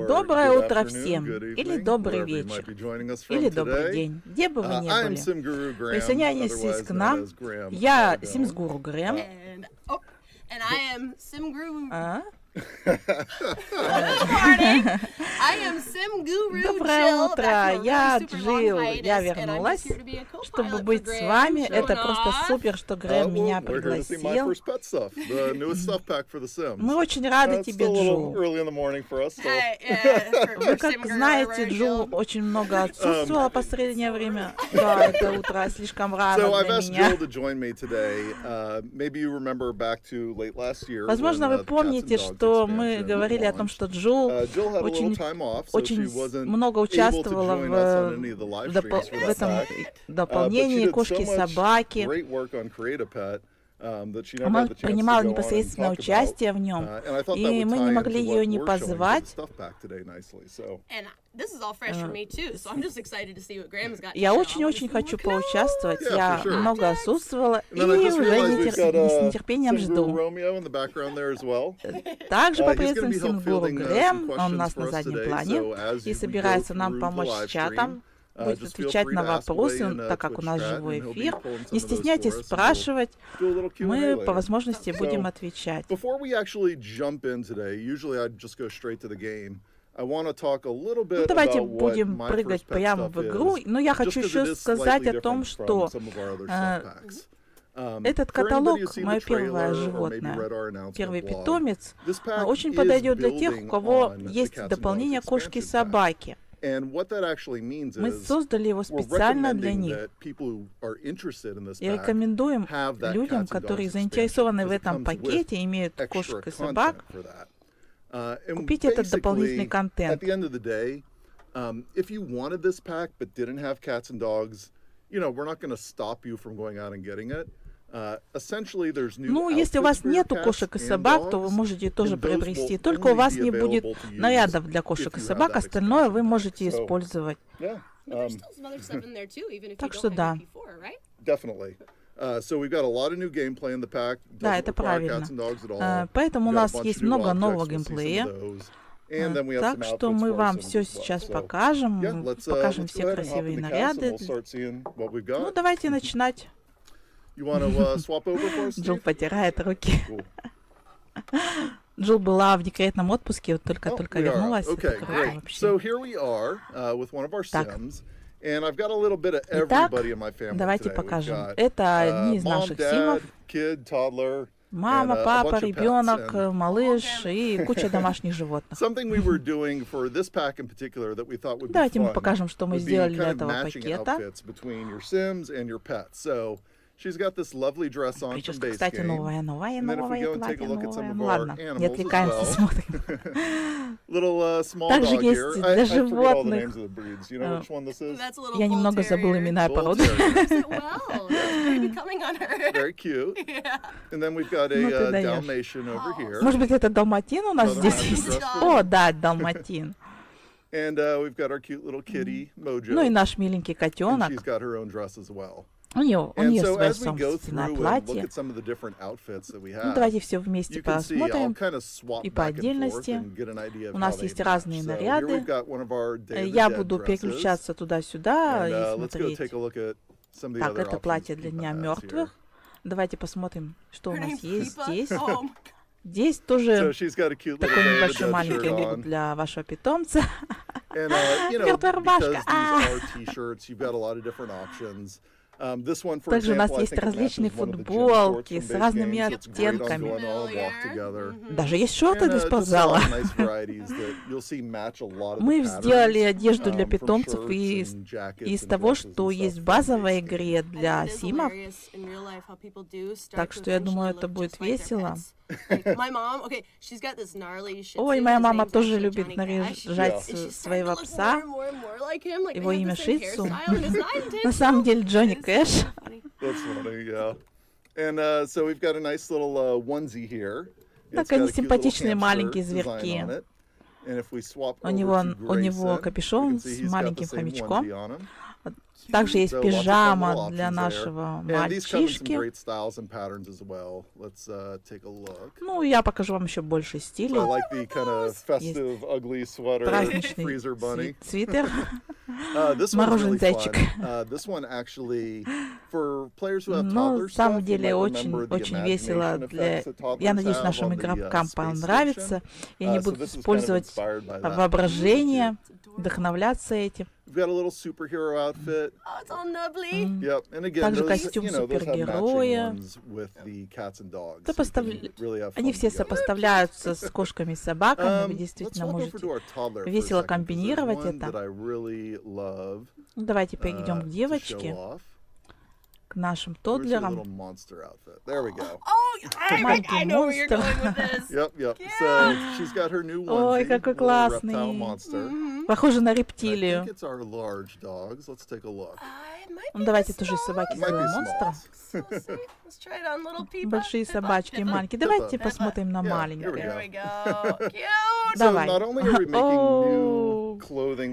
Доброе утро всем, или добрый вечер, или добрый день, где бы вы ни были. Присоединяйтесь к нам. Я Симс-гуру Грэм. Доброе утро, я Джилл, я вернулась, чтобы быть с вами. Это просто супер, что Грэм меня пригласил. Мы очень рады тебе, Джилл. Вы, как знаете, Джилл очень много отсутствовала в последнее время. Да, это утро слишком рано для меня. Возможно, вы помните, что мы говорили о том, что Джилл очень много участвовала в этом дополнении «Кошки и собаки». Она принимала непосредственное участие в нем, и мы не могли ее не позвать. Я очень-очень хочу поучаствовать. Я много отсутствовала и уже с нетерпением жду. Также поприветствуем Симс-гуру Грэм, он у нас на заднем плане и собирается нам помочь с чатом. Будет отвечать на вопросы, так как у нас живой эфир. Не стесняйтесь спрашивать, мы по возможности будем отвечать. Ну, давайте будем прыгать прямо в игру, но я хочу еще сказать о том, что этот каталог, мое первое животное, первый питомец, очень подойдет для тех, у кого есть дополнение кошки и собаки. Мы создали его специально для них и рекомендуем людям, которые заинтересованы в этом пакете, имеют кошек и собак, купить этот дополнительный контент. Ну, если у вас нету кошек и собак, то вы можете тоже приобрести. Только у вас не будет нарядов для кошек и собак, остальное вы можете использовать. Так что да. Да, это правильно. Поэтому у нас есть много нового геймплея. Так что мы вам все сейчас покажем. Покажем все красивые наряды. Ну, давайте начинать. Джилл потирает руки. Джилл была в декретном отпуске, вот только вернулась. Так. Итак, давайте покажем. Это одни из наших симов. Мама, папа, ребенок, малыш и куча домашних животных. Давайте мы покажем, что мы сделали для этого пакета. Прическа, кстати, новое платье, новое. Ну ладно, не отвлекаемся, смотрим. Также есть для животных. Я немного забыла имена и породы. Может быть, это далматин у нас здесь есть? О, да, далматин. Ну и наш миленький котенок. У нее свое собственное платье. Ну, давайте все вместе посмотрим. И по отдельности. У нас есть разные наряды. Я буду переключаться туда-сюда и смотреть. Так, это платье для Дня мертвых. Давайте посмотрим, что у нас есть здесь. Здесь тоже такой небольшой маленький лук для вашего питомца. Мертвая рубашка. Также у нас есть различные футболки с разными оттенками. Даже есть шорты для спортзала. Мы сделали одежду для питомцев из того, что есть в базовой игре для симов. Так что я думаю, это будет весело. Ой, моя мама тоже любит наряжать своего пса. Его имя Шицу. На самом деле Джонни Кэш. Так они симпатичные маленькие зверьки. У него капюшон с маленьким хомячком. Также есть пижама для нашего мальчишки. Ну, я покажу вам еще больше стилей. Есть праздничный свитер. Мороженый зайчик. Но на самом деле очень весело. Я надеюсь, нашим игрокам понравится. И они будут использовать воображение, вдохновляться этим. Также костюм супергероя. Они все сопоставляются с кошками и собаками. Вы действительно можете весело комбинировать это. Давайте перейдем к девочке, к нашим тоддлерам. Маленький монстр. Ой, какой классный. Похоже на рептилию. Ну, давайте тоже собаки сделаем монстра. Большие собачки, маленькие. Давайте посмотрим на маленькое. Давай. О,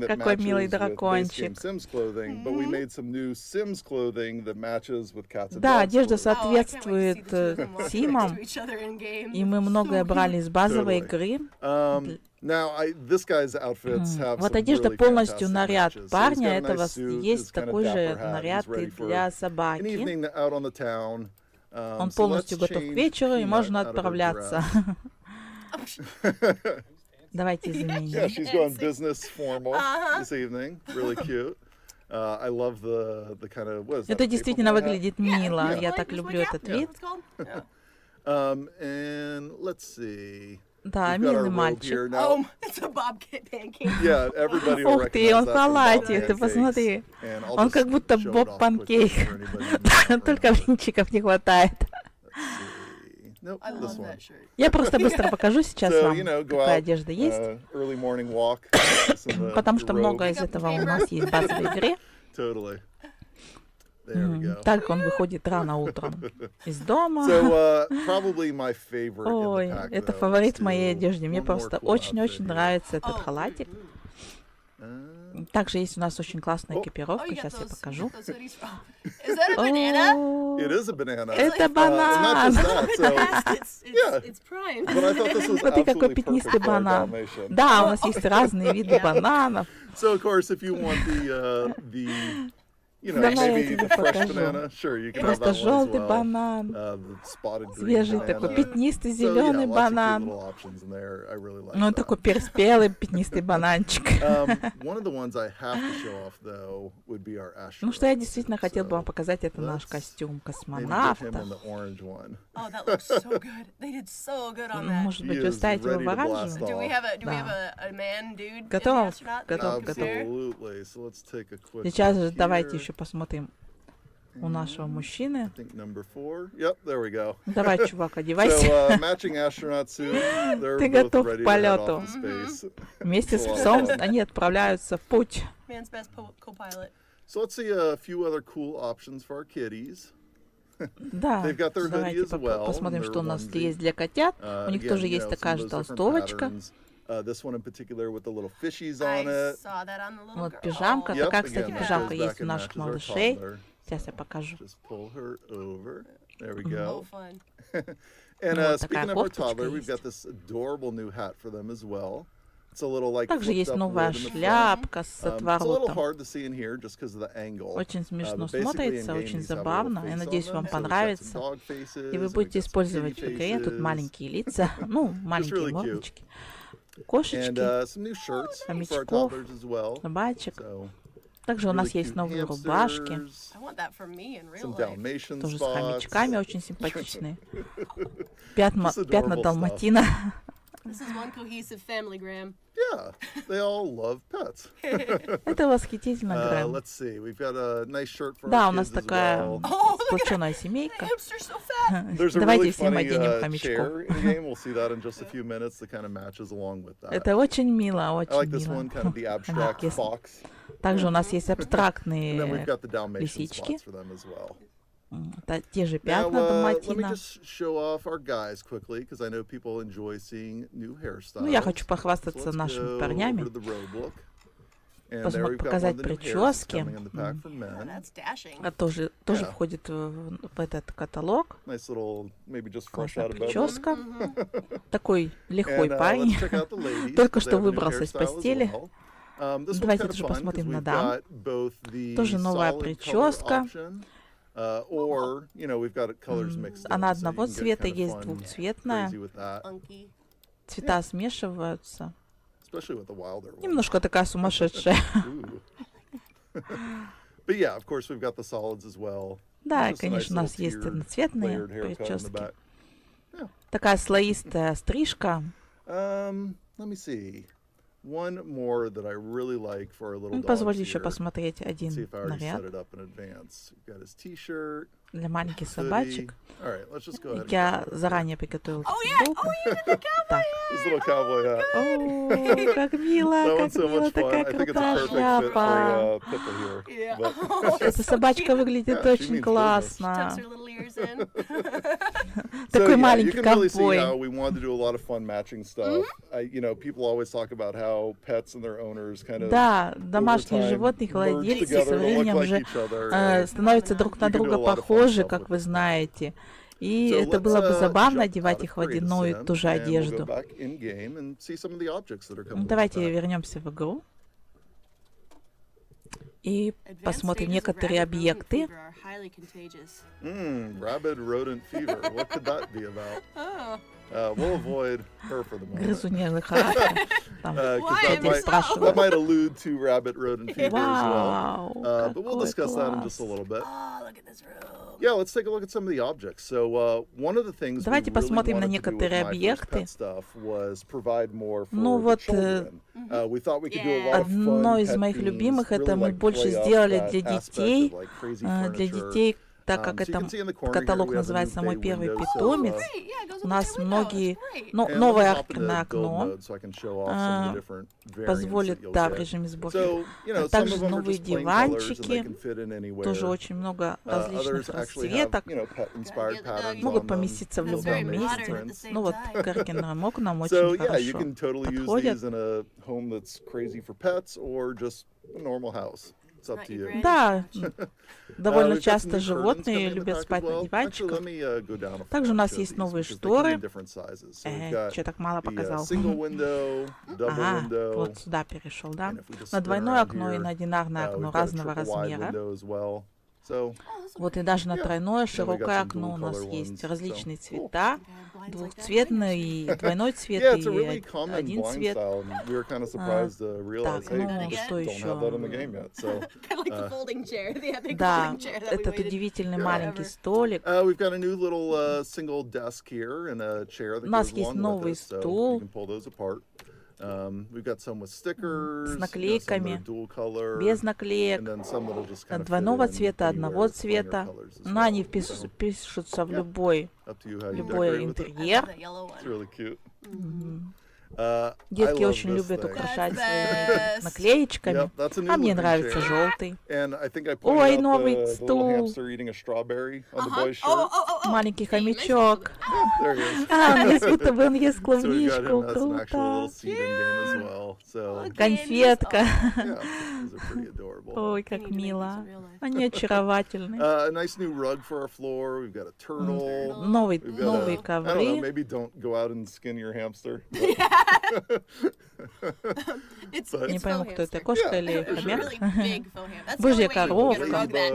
какой милый дракончик. Да, одежда соответствует Симам. И мы многое брали из базовой игры. Вот одежда полностью наряд парня, этого есть такой же наряд и для собаки. Он полностью готов к вечеру, и можно отправляться. Давайте изменим. Это действительно выглядит мило. Я так люблю этот вид. Да, милый мальчик. Ух ты, он в халате, ты посмотри. Он как будто Боб Панкейк. Только блинчиков не хватает. Я просто быстро покажу сейчас вам, какая одежда есть. Потому что много из этого у нас есть в базовой игре. Так он выходит рано утром из дома. Ой, это фаворит моей одежды. Мне просто очень-очень нравится этот халатик. Также есть у нас очень классная экипировка. Сейчас я покажу. Это банан. Смотри, какой пятнистый банан. Да, у нас есть разные виды бананов. Давай я тебе покажу. Просто желтый банан, свежий такой пятнистый зеленый банан. Ну, такой перспелый пятнистый бананчик. Ну, что я действительно хотел бы вам показать, это наш костюм космонавта. Может быть, вы ставите его в оранжевый? Да. Готов. Сейчас же давайте еще посмотрим у нашего мужчины. Давай, чувак, одевайся. Ты готов к полету. Вместе с псом они отправляются в путь. Да, давайте посмотрим, что у нас есть для котят. У них тоже есть такая же толстовочка. Вот пижамка. Такая, кстати, пижамка есть у наших малышей. Сейчас я покажу. Вот такая кофточка есть. Также есть новая шляпка с отворотом. Очень смешно смотрится, очень забавно. Я надеюсь, вам понравится. И вы будете использовать в игре. Тут маленькие лица, ну, маленькие мордочки. Кошечки, хомячков, собачек. Также у нас есть новые рубашки. Тоже с хомячками, очень симпатичные. Пятна далматина. Это восхитительно, Грэм. Да, у нас такая сплоченная семейка. Давайте всем оденем хомячков. Это очень мило, очень мило. Также у нас есть абстрактные лисички. Это те же пятна далматина. Ну, я хочу похвастаться нашими парнями. показать прически. Тоже входит в этот каталог. Классная прическа. Такой легкой парень. Только что выбрался из постели. Давайте тоже посмотрим на дам. Тоже новая прическа. Она одного цвета, есть двухцветная. Цвета смешиваются. Немножко такая сумасшедшая. Да, конечно, у нас есть одноцветные прически. Такая слоистая стрижка. Позвольте еще посмотреть один наряд для маленьких собачек. Я заранее приготовила футболку. Так. О, как мило, такая крутая шляпа. Эта собачка выглядит очень классно. Такой маленький ковбой. Да, домашние животные, владельцы со временем уже становятся друг на друга похожи, как вы знаете. И это было бы забавно одевать их в одну и ту же одежду. Давайте вернемся в игру и посмотрим некоторые объекты. Грызунья лихорадка. Там кто-то спрашивает. Вау, какой класс. Давайте посмотрим на некоторые объекты. Ну вот, одно из моих любимых, это мы больше сделали для детей, так как это каталог называется «Мой первый питомец». У нас многие... новое аркерное окно позволит, да, в режиме сборки. Также новые диванчики. Тоже очень много различных расцветок. Могут поместиться в любом месте. Ну вот, к аркерным окнам очень хорошо подходят. Да, довольно часто животные любят спать на диванчиках. Также у нас есть новые шторы. Что так мало показал? Ага, вот сюда перешел, да? На двойное окно и на одинарное окно разного размера. Вот и даже на тройное широкое окно у нас есть различные цвета, двухцветный и двойной цвет, и один цвет. Так, ну что еще? Да, этот удивительный маленький столик. У нас есть новый стул с наклейками, без наклеек, двойного цвета, одного цвета. Но они впишутся в любой интерьер. Детки очень любят украшать своими наклеечками, а мне нравится желтый. Ой, новый стул. Маленький хомячок. Будто бы он ест клубничку. Круто. Конфетка. Ой, как мило. Они очаровательны. Новые ковры. Не пойму, кто это, кошка или хомяк? Божья коровка, крутая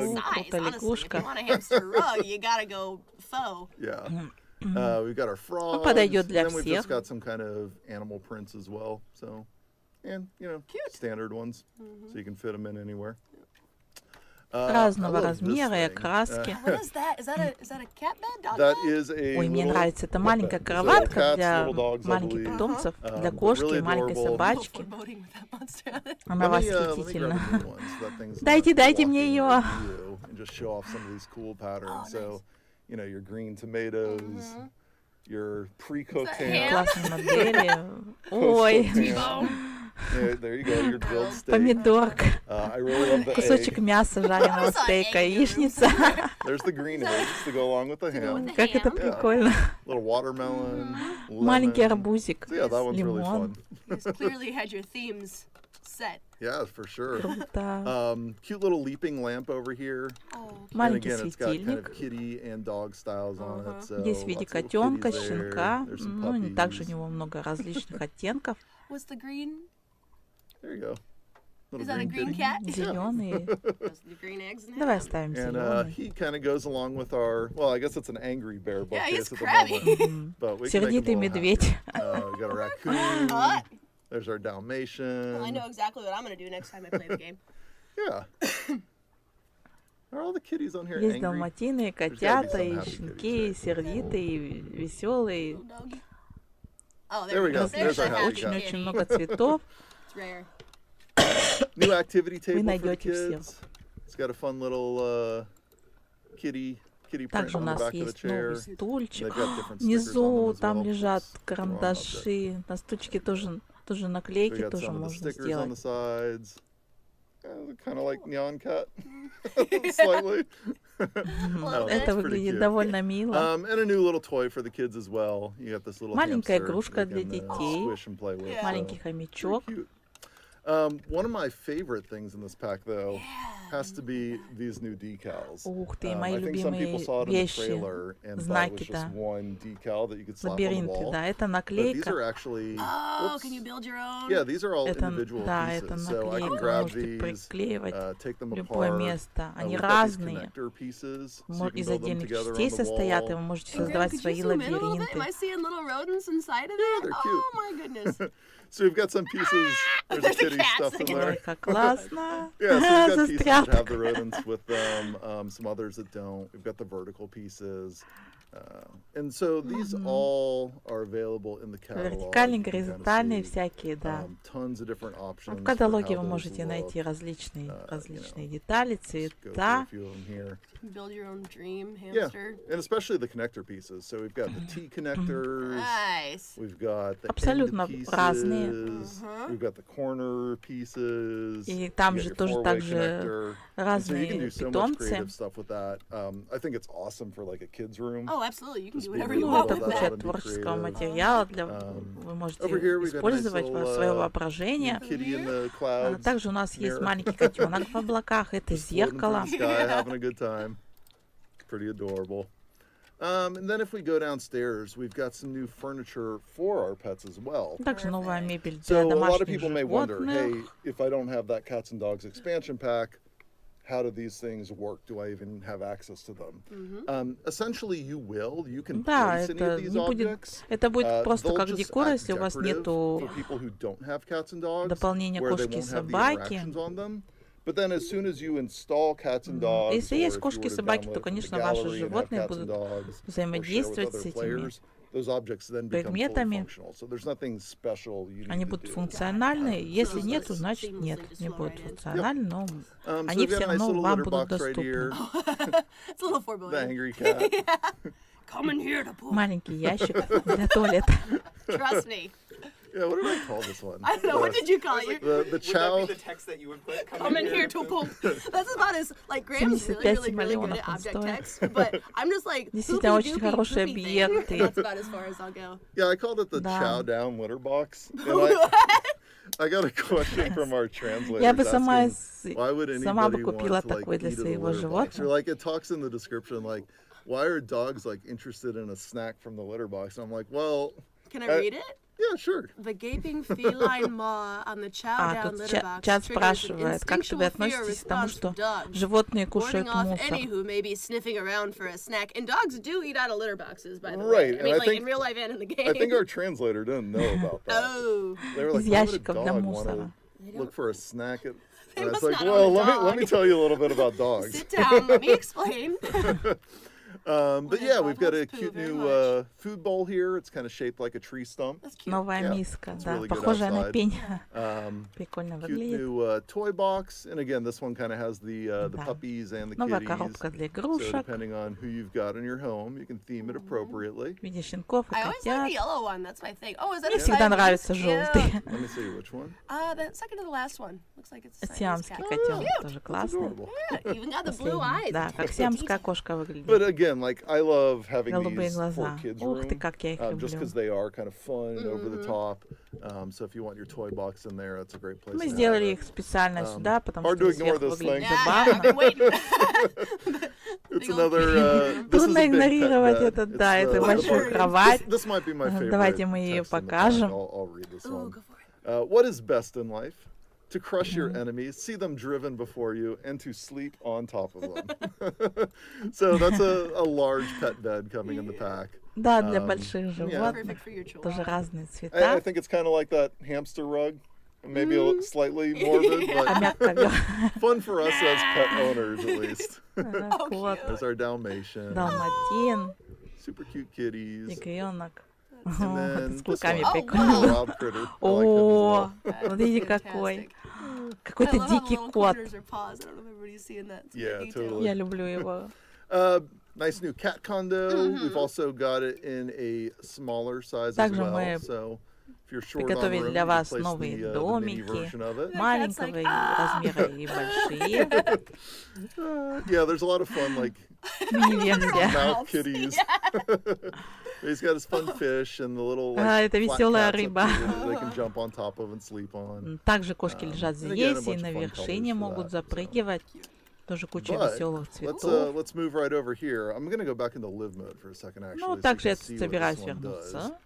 лягушка. Подойдет для всех. Разного размера и окраски. Ой, мне нравится. Это маленькая кроватка для маленьких питомцев, для кошки и маленькой собачки. Она восхитительна. Дайте мне ее. Классные модели. Ой. Помидорка. Кусочек мяса, жареного стейка, яичница. Как это прикольно. Маленький арбузик, лимон. Yeah, for sure. Круто. Cute little leaping lamp over here. Маленький And again, it's got kind светильник. of kitty and dog styles on it. So Здесь в виде lots of little котенка, kitties there. щенка. There's some Ну, и также у puppies. него много различных оттенков. What's the green? There you go. Little Is that a green kitty. cat? Зеленый. Those the green eggs in Давай it? оставим And зеленый. he kind of goes along with our, well, I guess it's an angry bear Yeah, he's bookcase at the crabby. moment. But we can make him a Сердитый little медведь. happy. We got a raccoon. Hot. There's our Dalmatian. Well, I know exactly what I'm going to do next time I play the game. Yeah. Are all the kitties on here Есть angry? далматины, и котята, и щенки, и сердитые, и веселые. Little doggy. Oh, There we go. There's There's our the happy happy cat. Очень kitty. много цветов. It's rare. New activity table for the найдете всё. kids. It's got a fun little kitty print Также у on the нас back of the есть chair. новый стульчик. They've got different stickers on Внизу them as там well. лежат Oops. карандаши. На стульчике тоже We наклейки got тоже some of the можно stickers on the сделать. sides. Kind of like Neon Cat, slightly. Это выглядит довольно мило. And a new little toy for the kids as well. You got this little Маленькая hamster игрушка they для can, детей. squish and play with, so Маленький хомячок. cute. One of my favorite things in this pack, though, has to be these new decals. Ух ты, мои I think some people любимые saw it in the вещи, trailer and thought it was знаки-то. just one decal that you could slap on the Лабиринты, wall. да, это But these are наклейка. actually, Oh, whoops. can you build your own? Yeah, these are all Это, individual да, это pieces. So I can наклейка, grab можете these, приклеивать take them в любое apart. место. Они We've got these разные. connector pieces, so you can Из build them отдельных together частей on the состоят, и wall. вы можете Graham, создавать could свои you zoom in a little bit? Am лабиринты. I seeing little rodents inside of Yeah, it? they're Oh cute. my goodness. So we've got some pieces. There's a There's a kitty cat stuffed in sticking there. Ой, как классно. Yeah, so we've got pieces that Застрял. have the rodents with them, some others that don't. We've got the vertical pieces. And so these all are available in the catalog. Вертикальные, You can kind of горизонтальные see, всякие, да. tons of different options В for каталоге how вы those можете найти look. различные детали, Let's go through цвета. a few of them here. Build your own dream Yeah, hamster. and especially the connector pieces. So we've got the T connectors. Nice. We've got the Абсолютно end pieces. разные. We've got the corner pieces. И там You же got your тоже four-way также connector. And so you can разные do so much питомцы. creative stuff with that. I think it's awesome for like a kid's room. Oh, absolutely. You can Just do be whatever able you to Ну, want build это with that that. куча and be творческого creative. материала, вы можете Over here we got a nice использовать little, свое воображение. Kitty in the clouds. Также у нас есть mirror. маленький котенок в облаках, это Just floating through зеркало. the sky, having a good time. Pretty adorable. And then if we go downstairs, we've got some new furniture for our pets as well. Также новая мебель для So a lot of домашних people may wonder, hey, животных. if I don't have that cats and dogs expansion pack, how do these things work? Do I even have access to them? Essentially, you will. You can Да, place any of это these не будет, objects. это будет просто They'll как just декор, act если у вас decorative нету for people who don't have cats and dogs, дополнения where they кошки и won't have the собаки. interactions on them. But then as soon as you install cats and dogs, Если or есть if you кошки и were to собаки, download то, from the конечно, ваши gallery and have животные cats and будут dogs, or share with взаимодействовать other с этими players, those objects then become fully предметами. functional. So there's nothing special you need Они to будут do. функциональны. Если So нету, it's значит seamlessly нет, just не flow будет right in. функциональны, но So они we've got все a nice равно little вам litter будут box right here. доступны. It's a little 4 The billion. angry cat. Come in here to poop. Маленький ящик для туалета. Trust me. Yeah, what did I call this one? I don't know. What did you call it? The Would that chow. be the text that you would put? Come in here to poop. That's about as like Graham's really, 75 really, really good at миллионов он object стоит. text, but I'm just like Действительно, poopy, очень doopy, хороший poopy thing. объект. That's about as far as I'll go. Yeah, I called it the Да. chow down litter box. And I got a question from our translator. Я бы сама Why would сама бы anybody купила want to, like, такой для eat at a своего litter box? Or животного. like it talks in the description, like, why are dogs like interested in a snack from the litter box? And I'm like, well, Can I read it? yeah, sure. The gaping feline maw on the chow down Тут litter box чат triggers an спрашивает, как instinctual вы fear относитесь к тому, response что from dogs, животные warning кушают off any мусор. who may be sniffing around for a snack. And dogs do eat out of litter boxes, by the Right, way. I and mean, I like think- in real life and in the game. I think our translator didn't know about that. Oh. They were like, Из why would a ящиков для dog want мусора. to look for a snack at... They And it's must like, not well, own a let me dog. tell you a little bit about dogs. Sit down, let me explain. But yeah, we've got a Poo cute very new food bowl here. It's kind of shaped like a tree stump. That's cute. Новая Yeah, миска, it's да, really good похожая на outside. пень. Прикольно Cute выглядит. new toy box. And again, this one kind of has the Да. puppies and the Новая kitties. коробка для So игрушек. depending on who you've got in your home, you can theme it appropriately. В виде щенков и I always like the котят. yellow one. That's my thing. Oh, is that Мне a всегда Siamese? нравится Yeah. желтый. Let me see which one. The second to the last one. Looks like it's a Siamese Сиамский cat. котенок Cute. тоже That's классный. adorable. Yeah, even got the blue Последний. eyes. Да, как сиамская кошка выглядит. But again, like I love having Голубые these for глаза. kids Ух ты, room, как я их just люблю. because they are kind of fun and over the top. So if you want your toy box in there, that's a great place. Мы сделали их специально сюда, потому hard to что ignore сверху this выглядит thing. забавно. It's another. This is a Трудно big pet игнорировать bed. это, да, это the большую book. кровать. This might be my favorite. Давайте мы ее text in the back. покажем. I'll read this one. What is best in life? To crush your enemies, see them driven before you, and to sleep on top of them. So that's a large pet bed coming in the pack. Да, для больших животных. Тоже разные I цвета. think it's kind of like that hamster rug. Maybe a little slightly morbid, but fun for us as pet owners, at least. Кот, There's our Dalmatian. далматин, Super cute kitties. тигренок. And then С this клыками one, прикольно. wild critter. I like him as О, well. смотрите какой. Какой-то дикий кот. Yeah, totally. Я люблю его. Nice new cat condo. We've also got it in a smaller size as Также well. мы So if you're short on приготовили room, для you can вас place новые the mini домики, version of it. маленького размера и большие. Yeah, there's a lot of fun, like Мини-версия. mouth kitties. He's got his fun fish and the little like, это flat веселая cats up рыба. here that they can jump on top of and sleep on. Также кошки лежат and again, a здесь и bunch на of fun вершине colors for могут that, запрыгивать. Тоже куча But веселых цветов. let's move right over here. I'm going to go back into live mode for a second, actually. Ну, so также you я can see what собираюсь this one does. вернуться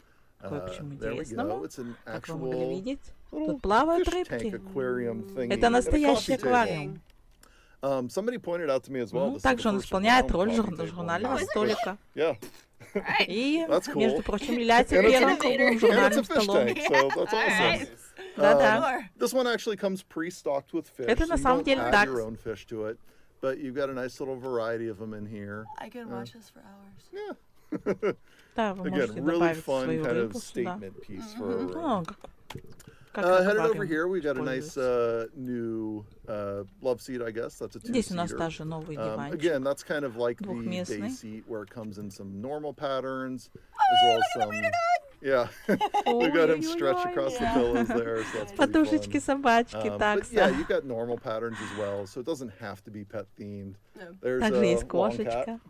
кое к чему There we go. интересному. It's an Как вы могли actual видеть, little тут плавают fish tank рыбки. aquarium thingy Это and a настоящий coffee table. аквариум. Somebody pointed out to me as well. Ну, this is также the он first исполняет round роль coffee table. журнального столика. Yeah. И, That's cool. между прочим, является And it's первым a- круглым And it's a журнальным fish столом. tank, so that's awesome. Да-да. This one actually comes pre-stocked with fish. Это so на you самом don't деле add так. your own fish to it, but you've got a nice little variety of them in here. I can watch this for hours. Yeah. Да, вы Again, можете really добавить fun свою kind of рыбу сюда. statement piece for a room. Ну, как Headed over аквариум here, we've got a nice используется. new love seat, I guess. That's a Здесь у нас two-seater. также новый диванчик. Again, that's kind of like the day Двухместный. seat where it comes in some normal patterns as well as some. Yeah, we got him stretched across the pillows there, so that's pretty Подушечки fun. собачки, But такса. yeah, you've got normal patterns as well, so it doesn't have to be pet themed. No. There's Также a есть long cat. кошечка.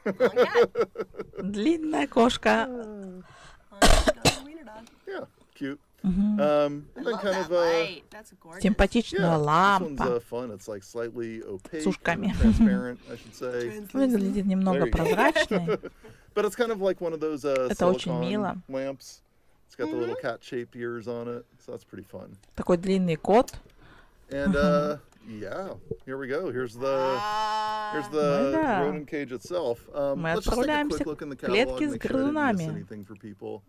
Long cat. Длинная кошка. Long dog, wiener dog. Yeah, cute. Мгм. And I then love kind that of light. That's gorgeous. Симпатичная yeah, this лампа. one's fun. It's like slightly opaque, С ушками. and transparent, I should say. Выглядит немного There you go. прозрачной. But it's kind of like one of those Это очень silicone мило. lamps. It's got the little cat-shaped ears on it, so that's pretty fun. Такой длинный кот. And yeah, here we go. Here's the да. rodent cage itself. Мы Let's just take a отправляемся quick look in the к catalog, клетке с make sure I didn't miss грызунами. anything for people.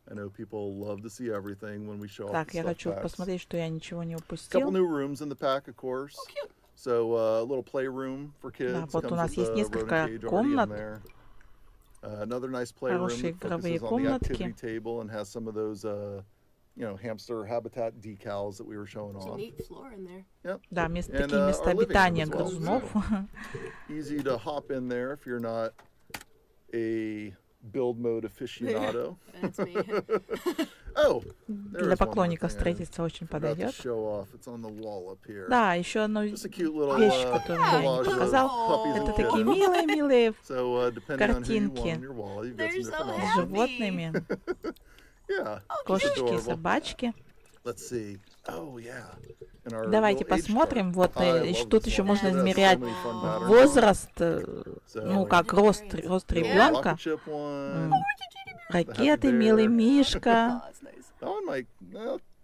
I know people love to see everything when we show off Так, the я stuff хочу packs. посмотреть, что я ничего не Couple упустил. new rooms in the pack, of course. Oh, cute. So a little playroom for kids. Да, вот у Comes нас with есть the несколько rodent cage already in комнат. there. Another nice playroom Хорошие that игровые focuses on the activity комнатки. table and has some of those, hamster habitat decals that we were showing There's a off. neat floor in there. Yep. Да, место And, такие места our living room обитания as well, грызунов. Easy to hop in there if you're not a build mode aficionado. That's me. Oh, Для поклонников строительства очень подойдет. show off. It's on the wall up here. Да, еще одну Just a cute little вещь, которую я collage не of показал. puppies and Это такие kittens. милые-милые So depending on who you want картинки on your wall, you've got They're some so different с happy. options. животными. Yeah. Кошечки и Adorable. собачки. Let's see. Oh yeah. And our Давайте little age посмотрим. chart. Вот I love тут this еще one. можно It has so измерять many fun patterns. возраст, So, ну как рост the ребенка. rocket ship one. Ракеты, милый мишка. Oh, that's nice. That one might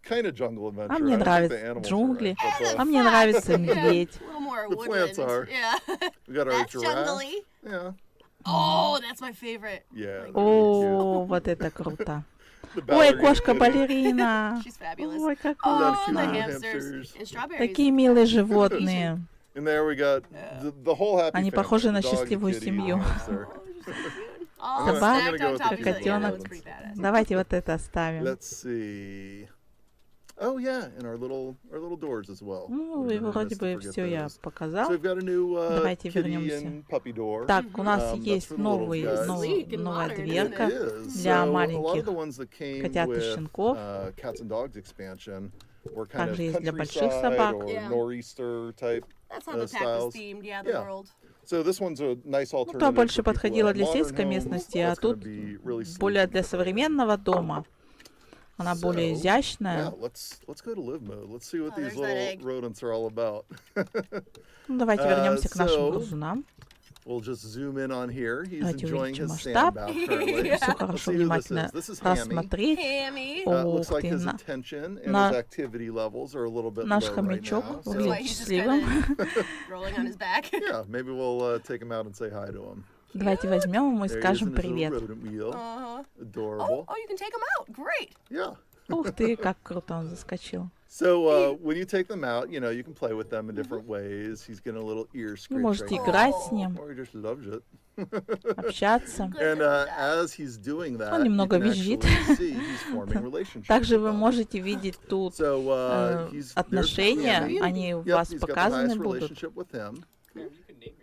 kind of jungle adventure. А мне I don't think the нравятся animals are джунгли. right, but, А мне нравится медведь. A little more The woodland. plants are. Yeah. we got our That's giraffe. jungly. Yeah. Oh, that's my favorite. Yeah. О, вот это круто. The Ой, ballerina кошка-балерина. She's fabulous. Ой, как Oh, the cute классно. hamsters hamsters. and strawberries. Такие милые животные. And there we got the whole happy Они family, похожи на the dog, the счастливую kitty, семью. the hamster. Oh, Собак, stacked on top of each other. Yeah, that котенок. looks pretty badass. Давайте вот это оставим. Let's see. Oh yeah, and our little doors as well. Ну, и вроде бы все я So показал. we've got a new Давайте kitty вернемся. and puppy door. Так, у нас That's есть for the little новая guys. дверка It is. для So, a lot of маленьких the ones that came котят и with, щенков. Cats and Dogs expansion were kind of Также есть для больших countryside собак. or Yeah. nor'easter type That's how the pack styles. was themed. Yeah, the Yeah. world. То больше подходило для сельской местности, а тут более для современного дома. Она более изящная. Ну, давайте вернемся к нашим грызунам. Давайте увеличим масштаб. Все хорошо, внимательно рассмотреть. Ух ты, наш хомячок выглядит счастливым. Давайте возьмем ему и скажем привет. Ух ты, как круто он заскочил. Вы можете играть с ним, общаться. Он немного визжит. Также вы можете видеть тут отношения, они у вас показаны будут.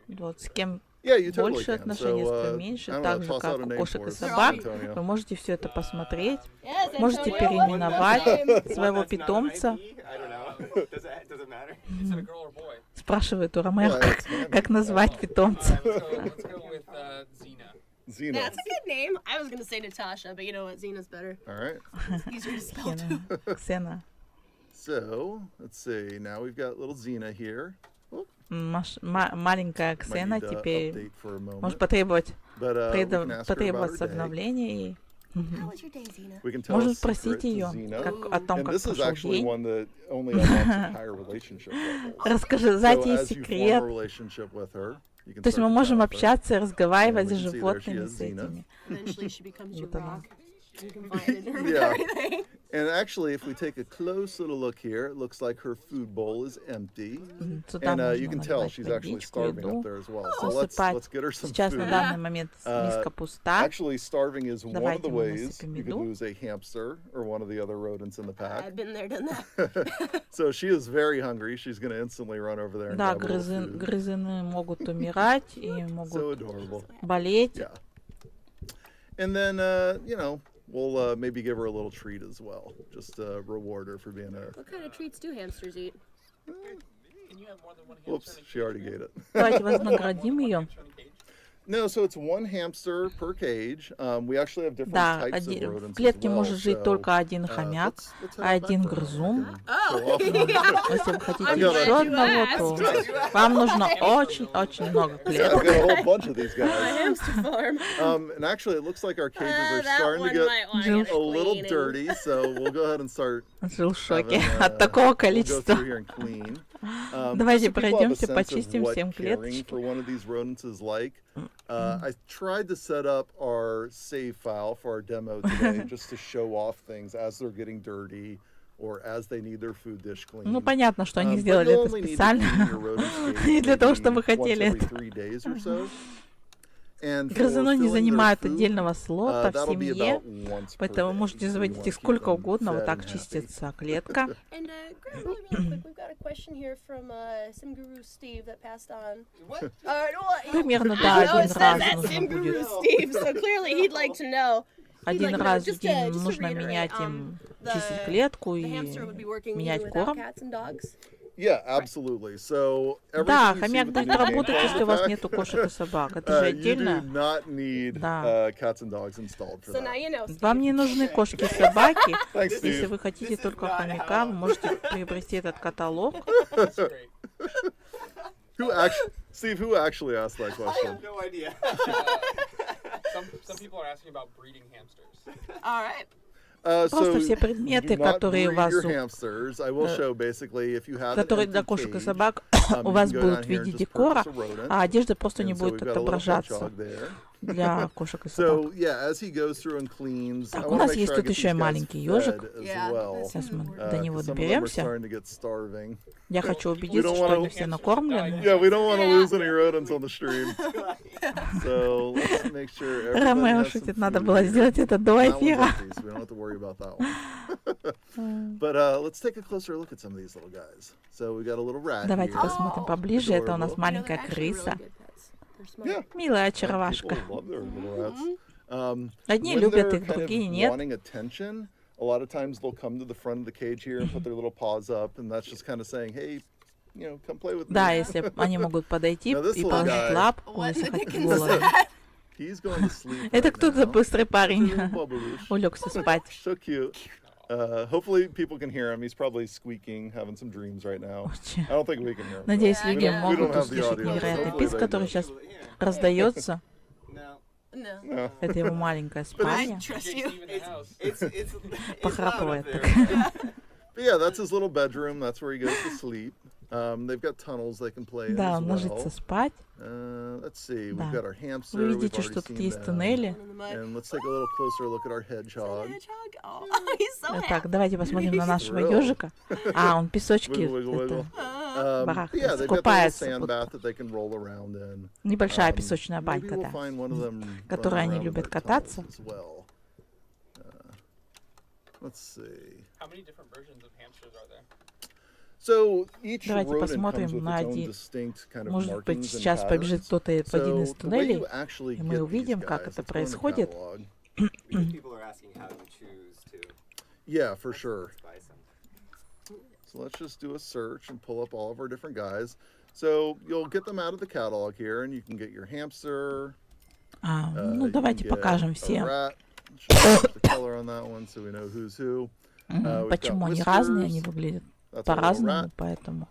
Вот с кем больше отношений, с кем меньше, так же, как у кошек и собак. Вы можете все это посмотреть. Можете переименовать своего питомца. Спрашивает у Ромео, как назвать питомца. Zena. That's a good name. I was going to say Natasha, but you know what? Zena's better. All right. It's easier to spell too. Xena. So, let's see. Now we've got little Zena here. Маленькая Ксена теперь может потребоваться обновление. Можно спросить ее о том, как прошел день. Рассказать ей секрет. То есть мы можем общаться и разговаривать с животными, с этими. And actually, if we take a close little look here, it looks like her food bowl is empty. And you can tell she's actually starving up there as well. So let's get her some food. Actually, starving is one of the ways you could lose a hamster or one of the other rodents in the pack. I've been there, done that. So she is very hungry. She's going to instantly run over there and grab a little food. Грызуны могут умирать и могут болеть. And then, you know, we'll maybe give her a little treat as well, just to reward her for being a... What kind of treats do hamsters eat? Whoops, she already ate it. Давайте вознаградим ее. No, so it's one hamster per cage. We actually have different types of rodents. В клетке может жить только один хомяк, один грызун. Если вы хотите еще одного, то вам нужно очень-очень много клеток. I've got a whole bunch of these guys. And actually, it looks like our cages are starting to get a little dirty, so we'll go ahead and start. Жил в шоке от такого количества. Давайте пройдемся, почистим всем клеточки. I tried to set up our save file for our demo today just to show off things as they're getting dirty or as they need their food dish cleaned. Ну, понятно, что они сделали это специально. И для того, что вы хотели это. Грызуны не занимают отдельного слота в семье, поэтому вы можете заводить их сколько угодно, вот так чистится клетка. Примерно, да, один раз нужно будет. Один раз в день нужно менять им, чистить клетку и менять корм. Да, хомяк будет работать, если у вас нету кошек и собак. Это же отдельно. Да. Вам не нужны кошки и собаки. Если вы хотите только хомяка, вы можете приобрести этот каталог. Steve, who actually asked that question? I have no idea. Some people are asking about breeding hamsters. All right. Просто все предметы, которые у вас, которые для кошек и собак, у вас будут в виде декора, а одежда просто не будет отображаться для кошек и собак. Так, у нас есть тут еще и маленький ежик. Сейчас мы до него доберемся. Я хочу убедиться, что они все накормлены. Ромео шутит, надо было сделать это до эфира. Давайте посмотрим поближе. Это у нас маленькая крыса. Милая очаровашка. Одни любят их, другие нет. A lot of times they'll come to the front of the cage here and put their little paws up, and that's just kind of saying, hey, Да, если они могут подойти и положить лапку, если хотят голову. Это кто-то быстрый парень улегся спать. Hopefully people can hear him. He's probably squeaking, having some dreams right now. I don't think we can hear him. Надеюсь, люди могут услышать невероятный писк, который сейчас раздается. Это его маленькая спальня. Похрапывает так. Yeah, that's his little bedroom. That's where he goes to sleep. They've got tunnels they can play in Да, as он ложится well. спать. Let's see. We've got our hamster. Вы We've видите, already что тут seen есть that. туннели. And let's take a little closer look at our hedgehog. Так, давайте посмотрим на нашего ежика. А, он песочки барахтается, купается. Небольшая песочная банька, да, в которой они любят кататься. Давайте посмотрим на один. Может быть, сейчас побежит кто-то в один из туннелей, и мы увидим, как это происходит. Yeah, for sure. So let's just do a search and pull up all of our different guys. So you'll get them out of the catalog here, and you can get your hamster. Ну, давайте покажем всем. Почему они разные, они выглядят по-разному, поэтому.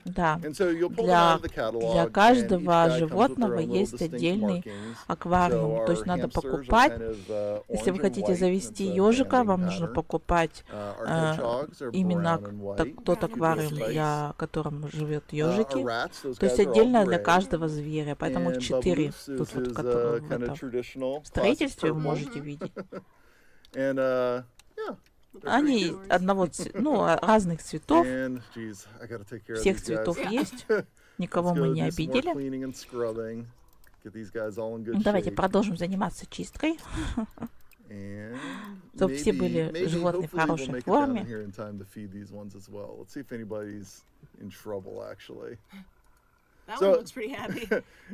Да, для каждого животного есть отдельный аквариум, то есть надо покупать, если вы хотите завести ежика, вам нужно покупать именно тот аквариум, для которым живет ежики, то есть отдельно для каждого зверя, поэтому 4 тут вот, которые в этом строительстве вы можете видеть. Они разных цветов, всех цветов есть, никого мы не обидели. Давайте продолжим заниматься чисткой, чтобы все были животные в хорошей форме. So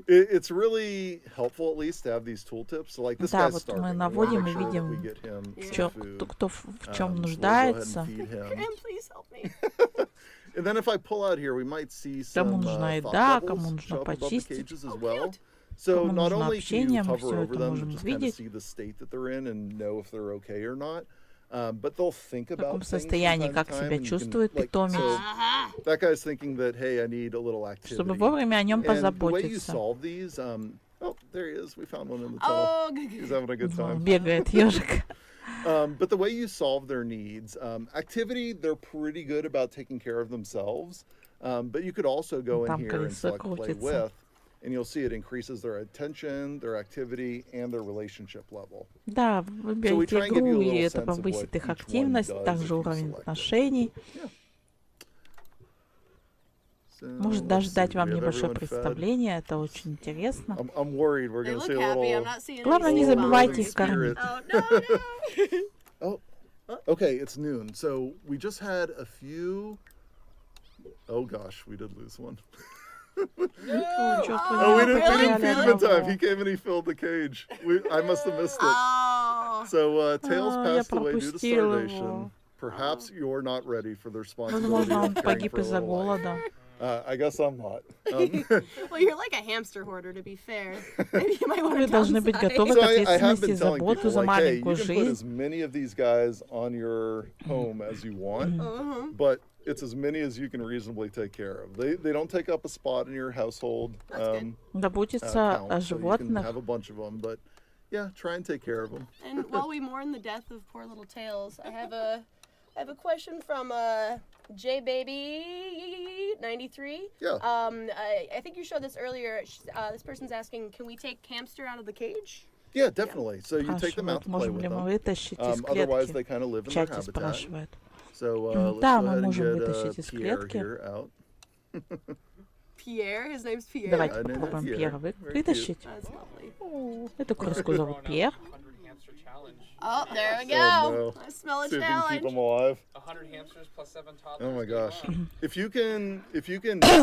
it's really helpful at least to have these tooltips. So like this guy's вот starving. Мы наводим и видим, кто в чем нуждается. And then if I pull out here, we might see Кому some нужна thought еда, bubbles кому нужно show up above the почистить. cages as well. So not нужно only can you общение, мы hover всё over это them to можем just kind of видеть. see the state that they're in and know if they're okay or not. But they'll think В каком about things состоянии, from time как to time, себя and you can, чувствует like, питомец, so that guy's thinking that, hey, I need a little activity. чтобы вовремя о нем And the way you позаботиться. solve these, oh, there he is. We found one in the tunnel. He's having a good time. Бегает ежик. But the way you solve their needs, activity, they're pretty good about taking care of themselves. But you could also go in here and select play with, and you'll see it increases their attention, their activity, and their relationship level. Да, выберите игру, и это повысит их активность, также уровень отношений. Может даже дать вам небольшое представление, это очень интересно. Главное, не забывайте их кормить. Oh, okay, it's noon. So we just had a few. Oh gosh, we did lose one. Oh, we didn't feed him in time. He came and he filled the cage. I must have missed it. So Tails passed away due to starvation. Perhaps you're not ready for the responsibility of caring for a little life. I guess I'm not. Well, you're like a hamster hoarder, to be fair. Maybe you might want to Вы должны быть готовы к ответственности и заботу за маленькую жизнь. You can put as жизнь. many of these guys on your home as you want, but it's as many as you can reasonably take care of. They don't take up a spot in your household. Заботиться о So you can животных. have a bunch of them, but yeah, try and take care of them. And while we mourn the death of poor little Tails, I have a question from JBaby93. Yeah. I think you showed this earlier. This person's asking, can we take hamster out of the cage? Yeah, definitely. So you take Хорошо, them out to play можем with ли мы them. вытащить из Otherwise, they клетки? kind of live В in their чате habitat. спрашивают. So let's Да, go мы ahead and можем get вытащить из Pierre клетки. here out. Pierre? His name's Pierre. Давайте попробуем Пьера вытащить. That's lovely. Эту крыску зовут Пьер. hamster challenge. Oh, there we go. Oh, no. I smell a See if you can challenge. keep them alive. 100 hamsters plus 7 toddlers. Oh my gosh. If you can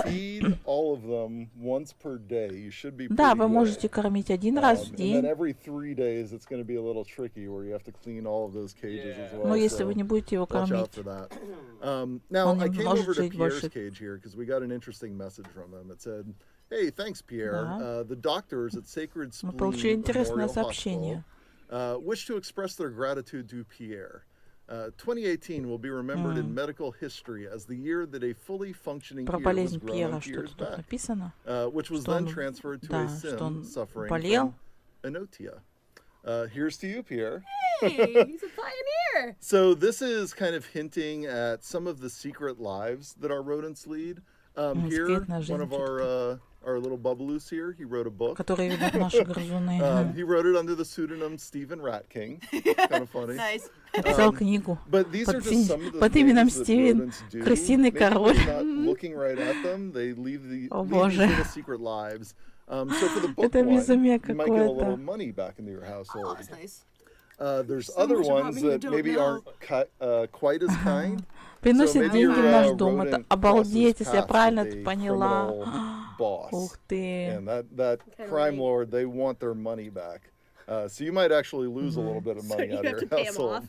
feed all of them once per day, you should be pretty Да, вы good. можете кормить один раз в And then день. every 3 days it's going to be a little tricky where you have to clean all of those cages as well. Но если so вы не будете его watch out кормить, for that. Now Он не I came может over to жить Pierre's больше. cage here because we got an interesting message from him. It said, "Hey, thanks, Pierre. Да. The doctors at Sacred Мы получили Spleen интересное Memorial сообщение. Hospital wish to express their gratitude to Pierre. 2018 will be remembered in medical history as the year that a fully functioning Про ear was болезнь grown Пьера Pierre's что-то тут back, написано. which was Что then он, transferred to да, a что sim он suffering болел. from anotia. Here's to you, Pierre. Hey, he's a pioneer. So this is kind of hinting at some of the secret lives that our rodents lead. Here, Секретная one жизнь of our little bubaloos here, he wrote a book. которые ведут наши грызуны. He wrote it under the pseudonym Stephen Rat King. Kind of funny. Nice. Написал книгу But these are just some of the под именем things that Стивен, rodents do. крысиный Maybe король. you're not looking right at them. They leave these Боже. little secret lives. So for the book Это one, безумие you might get a little какое-то. money back into your Oh, household. that's nice. There's other much about ones me you that don't maybe know. aren't quite as kind. Приносит maybe деньги в your, наш дом. rodent Это обалдеть, если я crosses правильно paths это with a поняла. criminal boss. Ух ты. And that Kinda crime like- lord, they want their money back. So you might actually lose a little bit of money you out have of to your pay 'em household. off.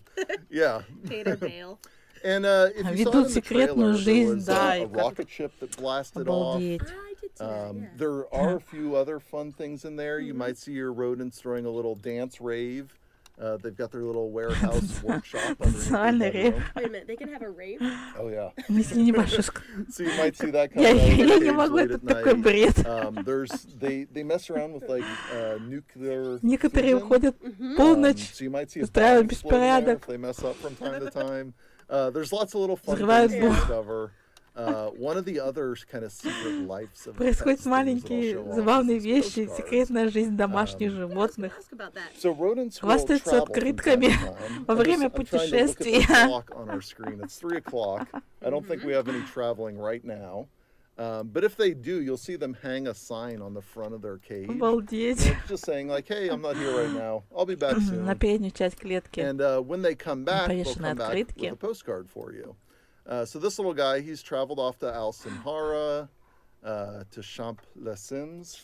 Yeah. Pay their bail. And if you saw it Ведут in the секретную trailer, there жизнь, was да, a и как rocket ship that blasted off. Обалдеть. I did see that, yeah. There are a few other fun things in there. You might see your rodents throwing a little dance rave. They've got their little warehouse workshop underneath their Танцевальный рейв. bedroom. Wait a minute, they can have a rave? Oh yeah. Если не большой So you might see that Я coming out of the не cage могу, late это at такой night. бред. They mess around with like nuclear Некоторые fusion. уходят в полночь, So you might see a устраивают bomb explode in there беспорядок. if they mess up from time to time. There's lots of little fun Взрывают things to дом. discover. One of the other kind of secret lives of Происходят pets things that I'll маленькие show off забавные is these вещи, postcards. секретная жизнь домашних животных. Ask about that. So rodents will Хвастаются travel from открытками time to time. во I'm время I'm trying to look at the путешествия. clock on our screen. It's 3 o'clock. I don't think we have any traveling right now. But if they do, you'll see them hang a sign on the front of their cage. Обалдеть. It's just saying like, hey, I'm not here right now. I'll be back soon. На переднюю часть клетки. And when they come back, they'll Повешенные come back открытки. with a postcard for you. So this little guy, he's traveled off to Al Sinhara, to Champs-les-Sins.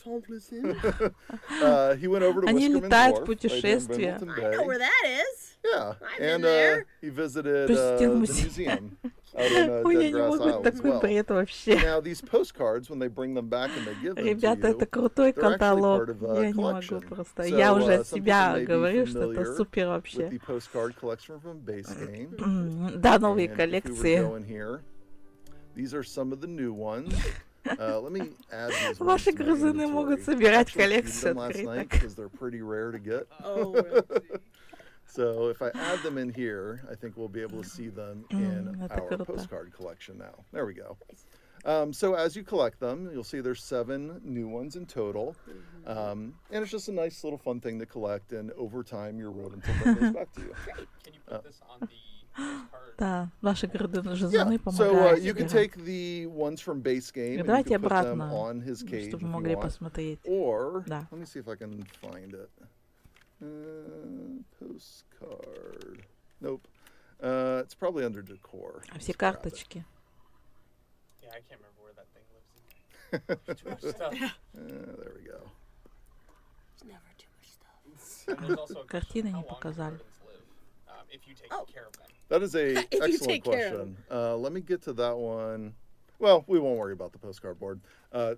He went over to Они Whiskerman's летают в Wharf, right there in путешествие. Binghamton I know Bay. where that is. Yeah, I've been and there. he visited Посетил the музей. museum out in Ой, я Dead не Grass могу, Isle as такой well. бред вообще. Now these postcards, when they bring them back and they give them Ребята, to you, это крутой they're actually каталог. part of a Я не могу collection. просто. So, Я уже от some себя people may be говорю, что это familiar супер with вообще. the postcard collection from Base Game. Да, новые And if we were коллекции. going here, these are some of the new ones. Let me add these ones Ваши to my грызуны могут inventory. собирать Actually feed коллекцию them last night открыток. because they're pretty rare to get. Oh, really? So if I add them in here, I think we'll be able to see them in это our круто. postcard collection now. There we go. So as you collect them, you'll see there's 7 new ones in total. And it's just a nice little fun thing to collect, and over time your rodents will bring those back to you. Can you put this on the postcard? Да, наши Yeah, грызуны so помогают. you can собирать. take the ones from Base Game and you Давайте can put them обратно, on his cage if чтобы you могли want. посмотреть. Or, Да. let me see if I can find it. Postcard. Nope. It's probably under decor. А Let's все grab it. карточки. Yeah, I can't remember where that thing lives. There's too much stuff. There we go. There's never too much stuff. And there's also a Картины how не long do показали. rodents live, if you take Oh. care of them? That is a you excellent take care of question. Let me get to that one. Well, we won't worry about the postcard board.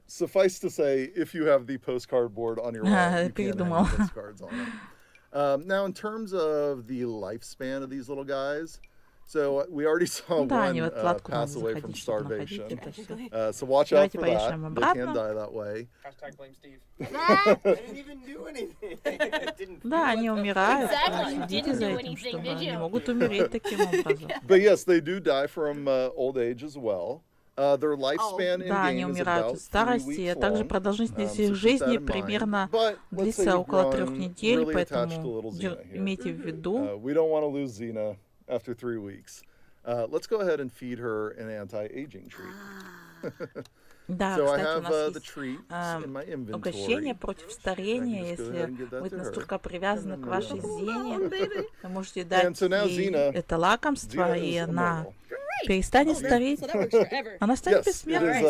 Suffice to say, if you have the postcard board on your wall, you can hang передумал. postcards on it. Now, in terms of the lifespan of these little guys, so we already saw Да, они one в отладку надо pass away from заходить, чтобы находить starvation. это все. So watch out Давайте for that. повешаем They can обратно. die that way. Hashtag blame Steve. I didn't even do anything. I didn't Да, они умирают. Exactly. Следите Didn't за do этим, anything, чтобы did они you? могут умереть таким образом. But yes, they do die from old age as well. Their lifespan in Да, они game is умирают about от 3 старости, а weeks также long. продолжительность So их keep жизни that in mind. примерно But let's say длится you've около 3 grown недель, really attached to поэтому little Xena here. имейте в виду. We don't want to lose Xena after 3 weeks. Let's go ahead and feed her an anti-aging treat. Да, кстати, у нас есть угощение против старения. Если вы настолько привязаны к вашей Зине, вы можете дать ей это лакомство, и она перестанет стареть. Она станет бессмертной.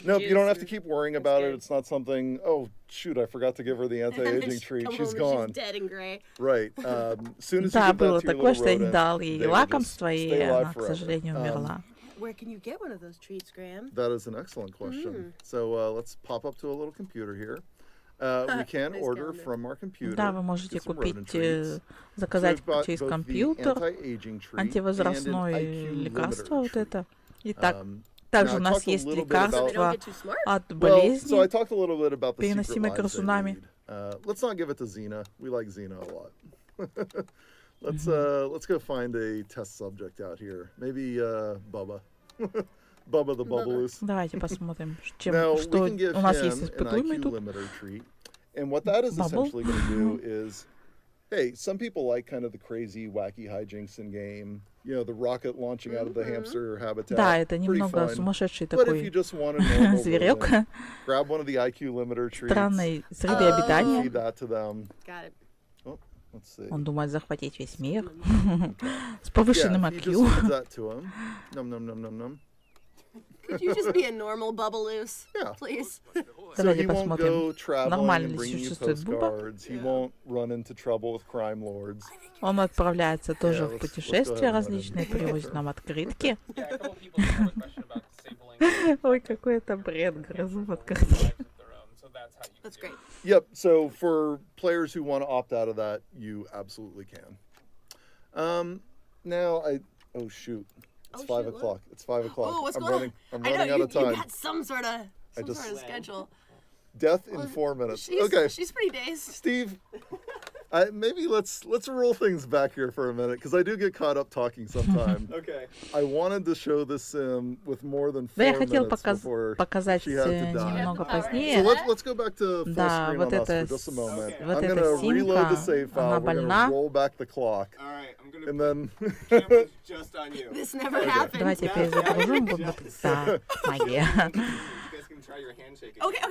No, you don't have to keep worrying about it. It's not something, oh, shoot, I forgot to give her the anti-aging treat. She's gone. Right. Soon as you Да, get было back to your такое, little что я не rodent, дал they ей will лакомство, just и stay alive она, к forever. сожалению, умерла. Where can you get one of those treats, Graham? That is an excellent question. So let's pop up to a little computer here. We can order from our computer. Да, вы можете купить, заказать через компьютер антивозрастное лекарство вот это. Итак, также у нас есть лекарство от болезни, переносимой грызунами. Let's not give it to Xena. We like Xena a lot. Let's go find a test subject out here. Maybe Bubba. Bubba the Bubbalus. Давайте посмотрим, что у нас есть испытуемый тут. And what that is essentially going to do is, hey, some people like kind of the crazy, wacky hijinks in game. You know, the rocket launching out of the hamster habitat. Да, это немного сумасшедший такой зверек. Grab one of the IQ limiter treats. Странной среды обитания. Feed that to them. Got it. Oh, let's see. Он думает захватить весь мир. С повышенным IQ. That to him. Num num num num num. Could you just be a normal Bubbaloo, please? Давайте посмотрим, нормально ли существует Буба. Он отправляется тоже в путешествия различные, привозит нам открытки. Ой, какой это бред, грызу открытки. That's great. Yep, so for players who want to opt out of that, you absolutely can. Now, oh shoot. It's 5 o'clock. It's 5 o'clock. Oh, what's I'm going running, on? I'm running out of time. You got some sort of schedule. Death in 4 minutes. Okay. She's pretty dazed. Steve, maybe let's roll things back here for a minute, because I do get caught up talking sometimes. Okay. I wanted to show this sim with more than 4 Да, я хотел minutes before показать she had to die. немного позднее. So let's go back to full Да, screen вот on us эта for just a moment. вот I'm эта going to reload the Симка, save file. она We're going больна. to roll back the clock. All right, I'm gonna And then camera's just on you. This never happened. Давайте перезагружим. Да, магия. Okay.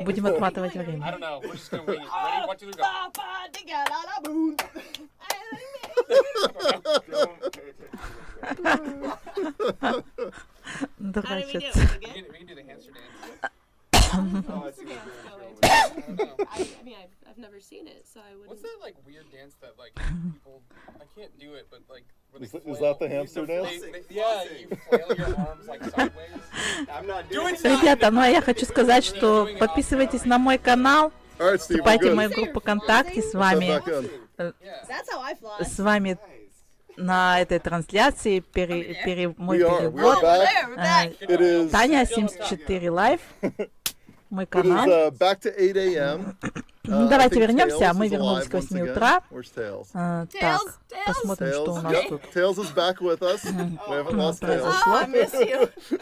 Будем отматывать время. I don't know. We're just gonna wait. Ready? 1, 2, 3, go. Дурачец. We can do the hamster dance. I mean, I've never seen it, so I wouldn't. What's that like weird dance that like people? I can't do it, but like. Is that the hamster dance? Yeah, you flail your arms like sideways. I'm not doing it. Ребята, ну а я хочу сказать, что подписывайтесь на мой канал, вступайте в мою группу ВКонтакте, с вами на этой трансляции мой перевод. Таня, Симс 4 Live, мой канал. Ну, давайте вернемся, мы вернулись к 8 утра. Так, посмотрим, что у нас тут произошло.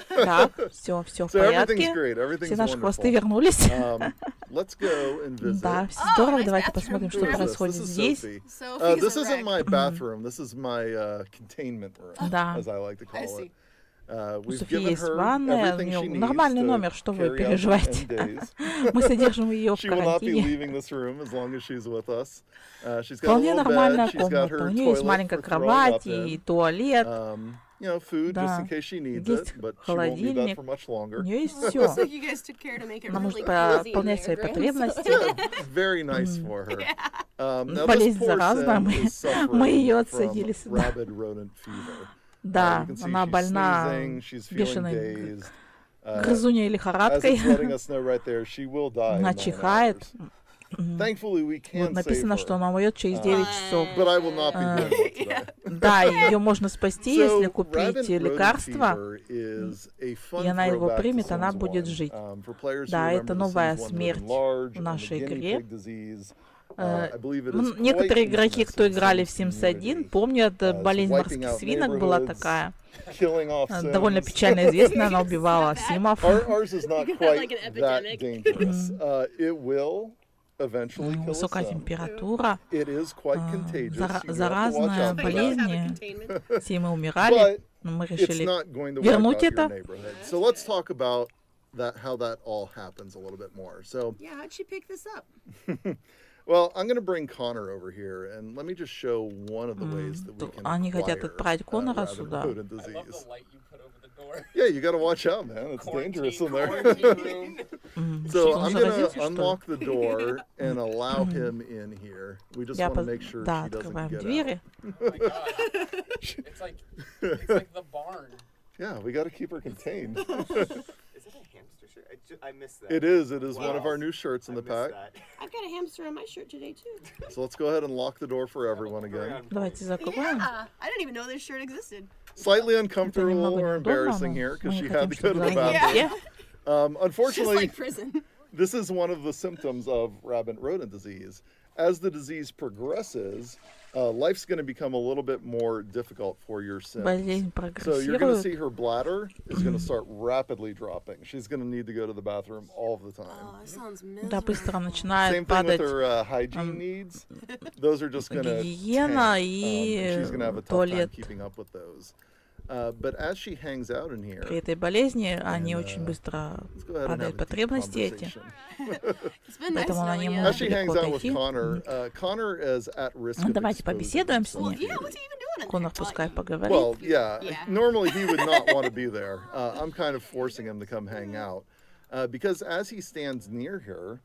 Так, все в порядке. Все наши хвосты вернулись. Да, все здорово. Давайте посмотрим, что происходит здесь. Да. У Софии есть ванная, у нее нормальный номер, что вы переживаете. Мы содержим ее в карантине. Вполне нормальная комната. У нее есть маленькая кровать и туалет. Да, есть холодильник, у нее есть все. Она может выполнять свои потребности. Болезнь заразная, мы ее отсадили сюда. Да, она больна бешеной грызуньей лихорадкой. Она чихает. Вот написано, что она умрет через 9 часов. Да, ее можно спасти, если купить лекарство, и она его примет, она будет жить. Да, это новая смерть в нашей игре. Некоторые игроки, кто играли в Sims 1, помнят, болезнь морских свинок была такая. Довольно печально известная, она убивала симов. Высокая температура, заразная болезнь, симы умирали. мы it's решили not going to вернуть wipe out your это. neighborhood. So let's talk about that, how that all happens a little bit more. So Yeah, how'd she pick this up? well, I'm going to bring Connor over here, and let me just show one of the ways that we can Они хотят acquire отправить Конора rabbit сюда. rodent I love disease. the light you put over the door. Yeah, you got to watch out, man. It's dangerous in there. Quarantine room. So Он I'm заразился, going что to ли? unlock the door and allow him in here. We just Я want to make sure да, she doesn't открываем get out. двери. Oh my god. It's like the barn. Yeah, we got to keep her contained. Is it a hamster shirt? I missed that. It is. It is one of Wow. our new shirts in I the missed pack. that. I've got a hamster on my shirt today too. So let's go ahead and lock the door for everyone again. Давайте закроем. Yeah, I didn't even know this shirt existed. Slightly uncomfortable немного or неудобно, embarrassing но here because мы she не had хотим, to go to чтобы the заразили bathroom. все. Just Unfortunately, like prison. this is one of the symptoms of rabbit rodent disease. As the disease progresses, life's going to become a little bit more difficult for your Sims. Болезнь So you're going to прогрессирует. see her bladder is going to start rapidly dropping. She's going to need to go to the bathroom all the Oh, time. that sounds Да, miserable. быстро Same начинает thing with падать her hygiene needs. Those are just going to гигиена tank. и She's going to have a tough time туалет. keeping up with those. But as she hangs out in here, При этой болезни они очень быстро let's go ahead and have падают a deep потребности эти. conversation. It's been nice Поэтому она knowing не you. может As she hangs далеко out with отойти. Connor, Connor is at risk of Давайте exposing побеседуем с himself. Well, ней. yeah, what's he even doing in Конор there? пускай поговорит. Well, yeah. Yeah. Normally he would not want to be there. I'm kind of forcing him to come hang out because as he stands near her,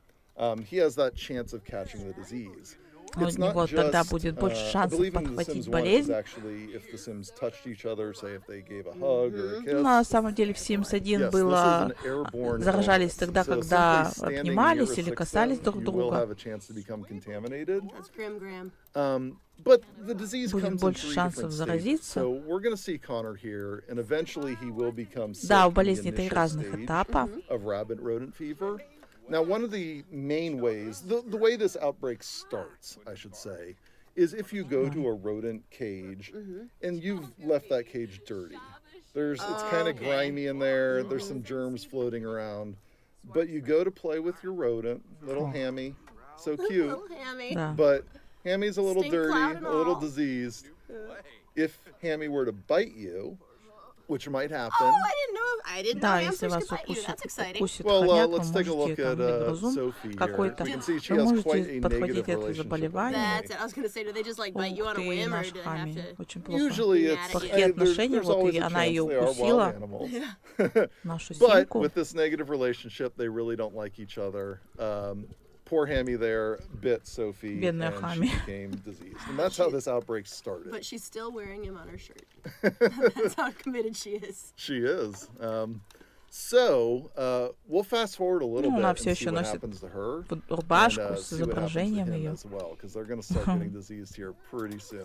he has that chance of catching the disease. У It's not него тогда just, будет больше I шансов believe in The подхватить Sims 1 it was болезнь. actually if the Sims touched each other, say if they gave a hug or a kiss. На самом деле в Sims 1 Yes, было this is an airborne заражались illness. тогда, So когда simply standing обнимались near a или sick касались sim, друг you will друга. have a chance to become contaminated. That's grim, Graham. But the disease Будет comes in больше 3 шансов different stages. заразиться. So we're going to see Connor here, and eventually he will become sick Да, у in the болезни 3 initial разных stage этапа. of rabbit rodent fever. Now, one of the main ways, the way this outbreak starts, I should say, is if you go to a rodent cage and you've left that cage dirty. It's kind of grimy in there. There's some germs floating around. But you go to play with your rodent, little Hammy, so cute. Little hammy. Да. But Hammy's a little Stink dirty, cloud and a little all. diseased. If Hammy were to bite you, which might happen. Oh, I didn't know Да, если hamsters вас could bite you. That's exciting. укусит Well, хомяк, вы let's take a look можете at там микрозум Sophie here. какой-то, You can see she вы has quite можете a подхватить negative это relationship with заболевание. That's it. I was going to say, do they just like bite you Ух on a ты, whim, or наш do they have Хами, to? очень плохо. Usually Mad it's at Плохие you. отношения, there's вот always и a она ее chance they are wild укусила, animals. нашу But Симку. with this negative relationship, they really don't like each other. Poor Hammy there bit Sophie Бедная and Хами. she became diseased. And that's how this outbreak started. But she's still wearing him on her shirt. That's how committed she is. She is. So we'll fast forward a little Ну, bit она and всё see ещё what носит happens to her. под рубашку And, с see what happens to изображением him ее. as well, because they're going to start getting diseased here pretty soon.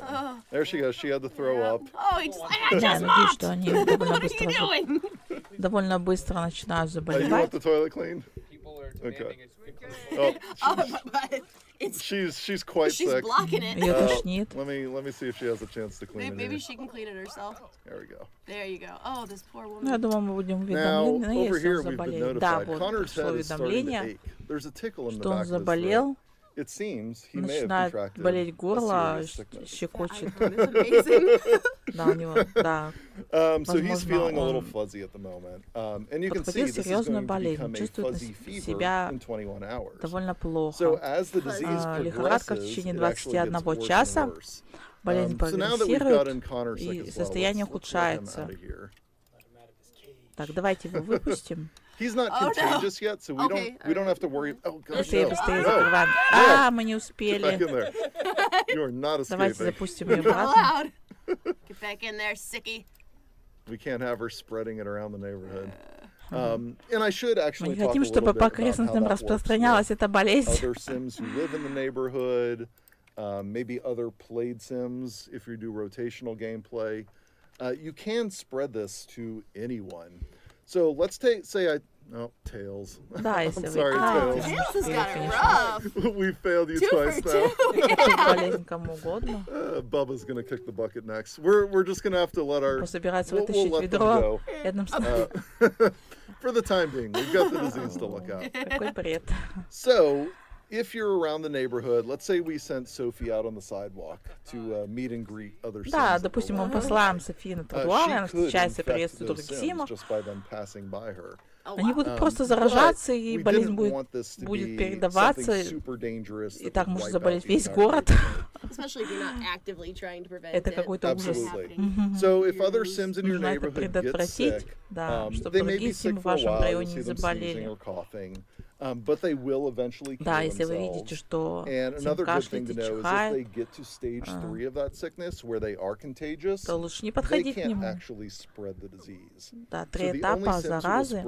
There she goes. She had to throw up. Oh, he's like, I Да, just надеюсь, mopped. что они довольно What are быстро, you doing? довольно быстро начинают You заболевать. want the toilet cleaned? People are demanding it's been Oh, Oh, but it's she's quite she's sick. blocking it. Ее тошнит. Let me see if she has a chance to clean it. Maybe here. she can clean it herself. There we go. There you go. Oh, this poor Ну, woman. я думаю, мы будем Now уведомлены, over если here он we've been заболеет. Да, notified. вот Connor's пришло head is starting to уведомление, ache. There's a tickle in the что он back of his throat. заболел, It seems he may have начинает contracted болеть a горло, serious sickness. щекочет. It's amazing. Да, у него, да. So he's Возможно, feeling a little он fuzzy at the moment. And you can see подхватил this is серьезную going to болезнь, become a чувствует fuzzy fever себя in 21 hours. довольно So плохо. as the disease Лихорадка в progresses, течение it actually gets 21 worse часа, and worse. болезнь So now that we've gotten прогрессирует, Connor sick и as well, состояние let's let him ухудшается. out of here. Так, давайте его выпустим. He's not Oh, no. contagious yet, so Okay, we don't have to worry. Oh gosh, Быстрее, no. быстрее No. закрываем. No. Мы не Get back успели. in there. You are not Давайте escaping. запустим ее Not обратно. allowed. Get back in there, sickie. We can't have her spreading it around the neighborhood. And I should Мы actually не talk a хотим, little чтобы bit по about how окрестностям that works распространялась with эта болезнь. other Sims who live in the neighborhood, maybe other played Sims if you do rotational gameplay. You can spread this to anyone. So let's Tails. Да, I'm если вы... sorry, Tails. Tails has got it конечно. rough. We failed you 2 twice for now. 2. Болезнь кому угодно. Bubba's gonna kick the bucket next. We're just gonna have to let our Собирается we'll вытащить let them ведро. go. Рядом с... For the time being, we've got the disease to look out. Какой бред. So if you're around the neighborhood, let's say we sent Sophie out on the sidewalk to meet and greet other Sims. Да, допустим, мы посылаем Софи на тротуар, она встречается и приветствует других Sims Симов. just by them passing by her. Они будут просто заражаться, и болезнь будет передаваться, и так может заболеть весь город. Это какой-то ужас. Нужно это предотвратить, да, чтобы другие Симы в вашем районе не заболели. Да, если вы видите, что Сим кашляет и чихает, то лучше не подходить к нему. Да, 3 этапа заразы.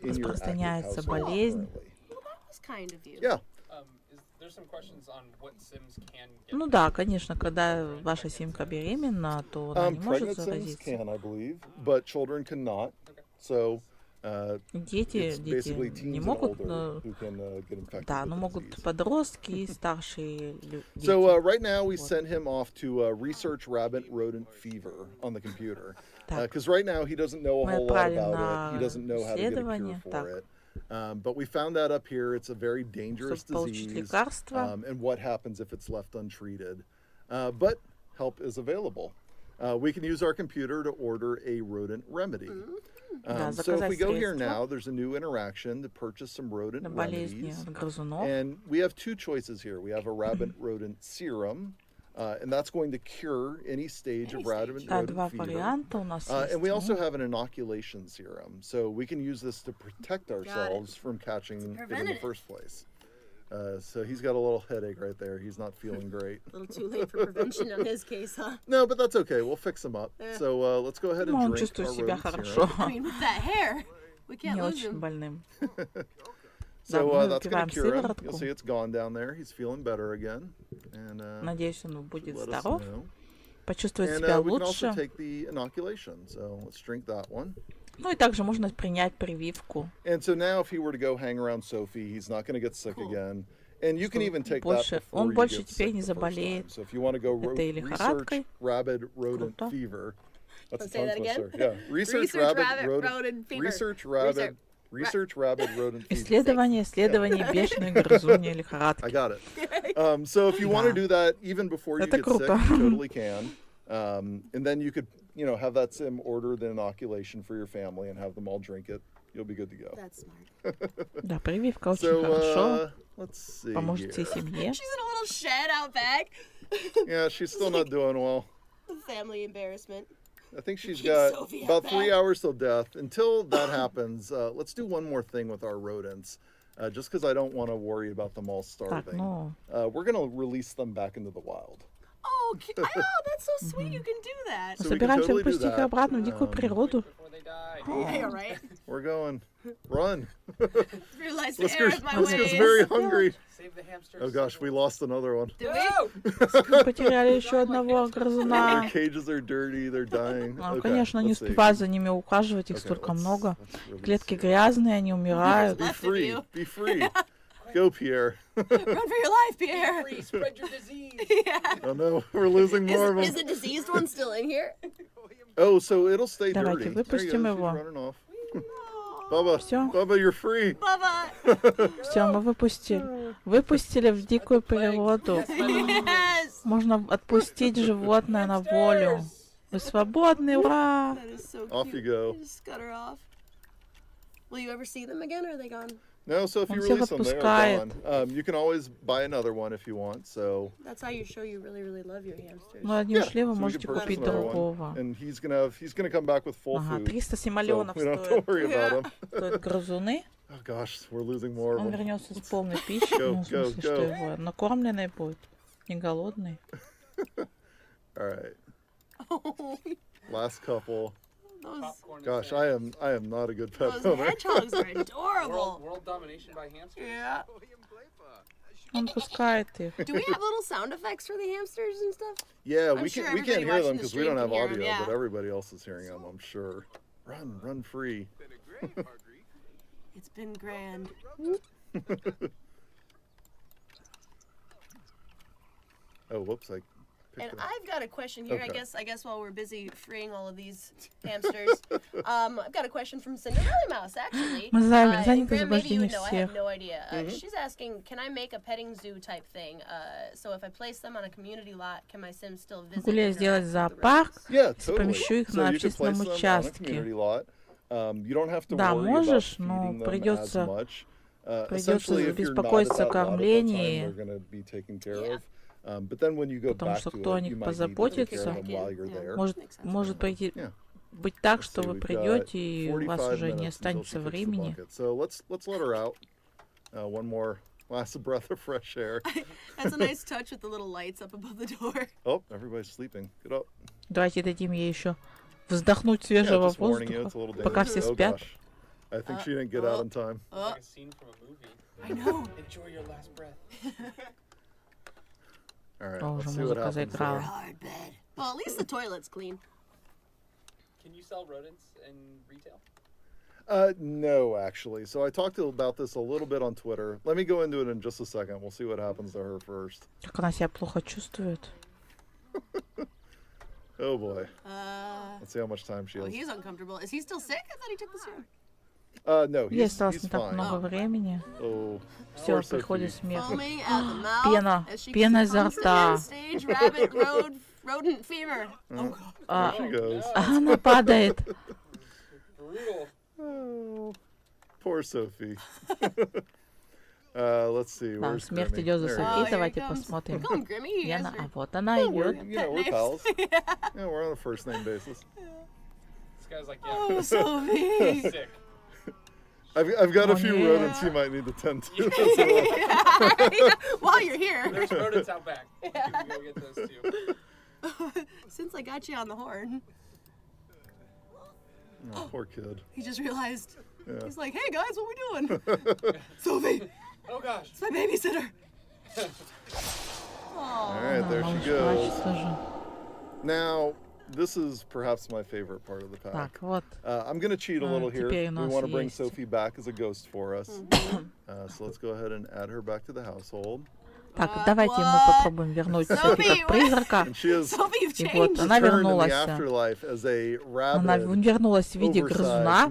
Распространяется болезнь. Ну да, конечно, когда ваша симка беременна, то она не может заразиться. Дети не могут, да, но могут подростки и старшие люди. So right now we sent him off to research rabbit rodent fever on the computer. Because right now he doesn't know a whole lot about it. He doesn't know how to get a cure for it. But we found out up here it's a very dangerous disease. And what happens if it's left untreated. But help is available. We can use our computer to order a rodent remedy. So if we go here now, there's a new interaction to purchase some rodent remedies. And we have 2 choices here. We have a rabbit rodent serum. And that's going to cure any stage of rabbit rodent fever. And we also have an inoculation serum. So we can use this to protect ourselves from catching it in the first place. So he's got a little headache right there. He's not feeling great. A little too late for prevention in his case, huh? No, but that's okay. We'll fix him up. So let's go ahead and drink our rodent serum. I mean, with that hair, we can't lose him. So that's going to cure him. You'll see it's gone down there. He's feeling better again. And надеюсь, он будет здоров, почувствует себя we can лучше. also take the inoculation. So let's drink that one. Ну и также можно принять прививку. And so now if he were to go hang around Sophie, he's not going to get sick again. And you can even take that before you get sick the first time. So if you want to go research rabid rodent fever. That's a tongue twister. Yeah. Research rabid rodent fever. Research rabid rodent fever. Исследование бешеной грызуньей лихорадки. I got it. So if you want to do that even before you get sick, you totally can. And then you could, have that sim order the inoculation for your family and have them all drink it. You'll be good to go. That's smart. Да, прививка очень хорошо. Let's see. Поможет всей семье. She's in a little shed out back. Yeah, she's still not doing well. Family embarrassment. I think she's got about 3 hours till death. Until that happens, let's do one more thing with our rodents. Just because I don't want to worry about them all starving. We're going to release them back into the wild. Oh, that's so sweet. You can do that. Собираемся выпустить их обратно в дикую природу. We're going. Run. Whiskers very hungry. Oh gosh, we lost another one. Мы потеряли еще одного грызуна. Their cages are dirty, they're dying. Конечно, не успевают за ними ухаживать, их столько много. Клетки грязные, они умирают. Be free. Be free. Go, Pierre. Run for your life, Pierre. Free, spread your disease. Oh no, we're losing more of them. Is the diseased one still in here? Oh, so it'll stay dirty. Давайте выпустим его. Bubba, Все. Bubba, you're free. Bubba. Все, мы выпустили. Выпустили в дикую природу. Yes. Можно отпустить животное на волю. Вы свободны, ура! Off you go. You just cut her off. Will you ever see them again, or are they gone? No, so if you release them, they are gone. You can always buy another one if you want. So that's how you show you really, really love your hamsters. Ну, они ушли, вы можете купить другого. And he's gonna come back with full food. 307 миллионов we don't have to worry about him. стоят грызуны. Oh gosh, we're losing more of them. Он вернется с полной пищей, ну, в смысле, что его накормленный будет, не голодный. All right. Last couple. Gosh, I am not a good pet owner. Those hedgehogs are adorable. World domination by hamsters. Yeah. Он пускает их. Do we have little sound effects for the hamsters and stuff? Yeah, we can't hear them because we don't have audio, but everybody else is hearing them, I'm sure. Run free. It's been grand. Oh, whoops, I And I've got a question here. Okay. I guess while we're busy freeing all of these hamsters, I've got a question from Cinderella Mouse, actually. Graham, maybe you would know. I have no idea. She's asking, can I make a petting zoo type thing? So if I place them on a community lot, can my Sims still visit? Могу ли я сделать зоопарк, если помещу их на общественном участке? Да, можешь, но придется беспокоиться о кормлении, потому что кто о них позаботится, может быть так, что вы придете и у вас уже не останется времени. Last breath of fresh air. That's a nice touch with the little lights up above the door. Oh, everybody's sleeping. Get up. Давайте дадим ей еще вздохнуть свежего воздуха, пока все спят. I think she didn't get out in time. Like a scene from a movie. I know. Enjoy your last breath. All right. Уже музыка заиграла. Well, at least the toilet's clean. Can you sell rodents in retail? No, actually. So I talked about this a little bit on Twitter. Let me go into it in just a second. We'll see what happens to her first. Как она себя плохо чувствует. Oh boy. Let's see how much time she has. Oh, he's uncomfortable. Is he still sick? I thought he took the serum. No, Ей осталось не так много времени. Все, приходит смех. Пена изо рта. Она падает. Oh, poor Sophie. Let's see. Да, смерть идет за Софи. Давайте посмотрим. Яна, а вот она идет. We're pals. Yeah, we're on a first name basis. This guy's like, oh, Sophie. Sick. I've got a few rodents you might need to tend to. While you're here. There's rodents out back. You can go get those too. Since I got you on the horn. Oh, poor kid. He just realized. Yeah. He's like, hey guys, what we doing? Sophie! Oh gosh. It's my babysitter. Alright, there she goes. Now, this is perhaps my favorite part of the pack. I'm going to cheat a little here. We want to bring Sophie back as a ghost for us. So let's go ahead and add her back to the household. Так, давайте мы попробуем вернуть Софи как призрака. И вот она вернулась. Она вернулась в виде грызуна.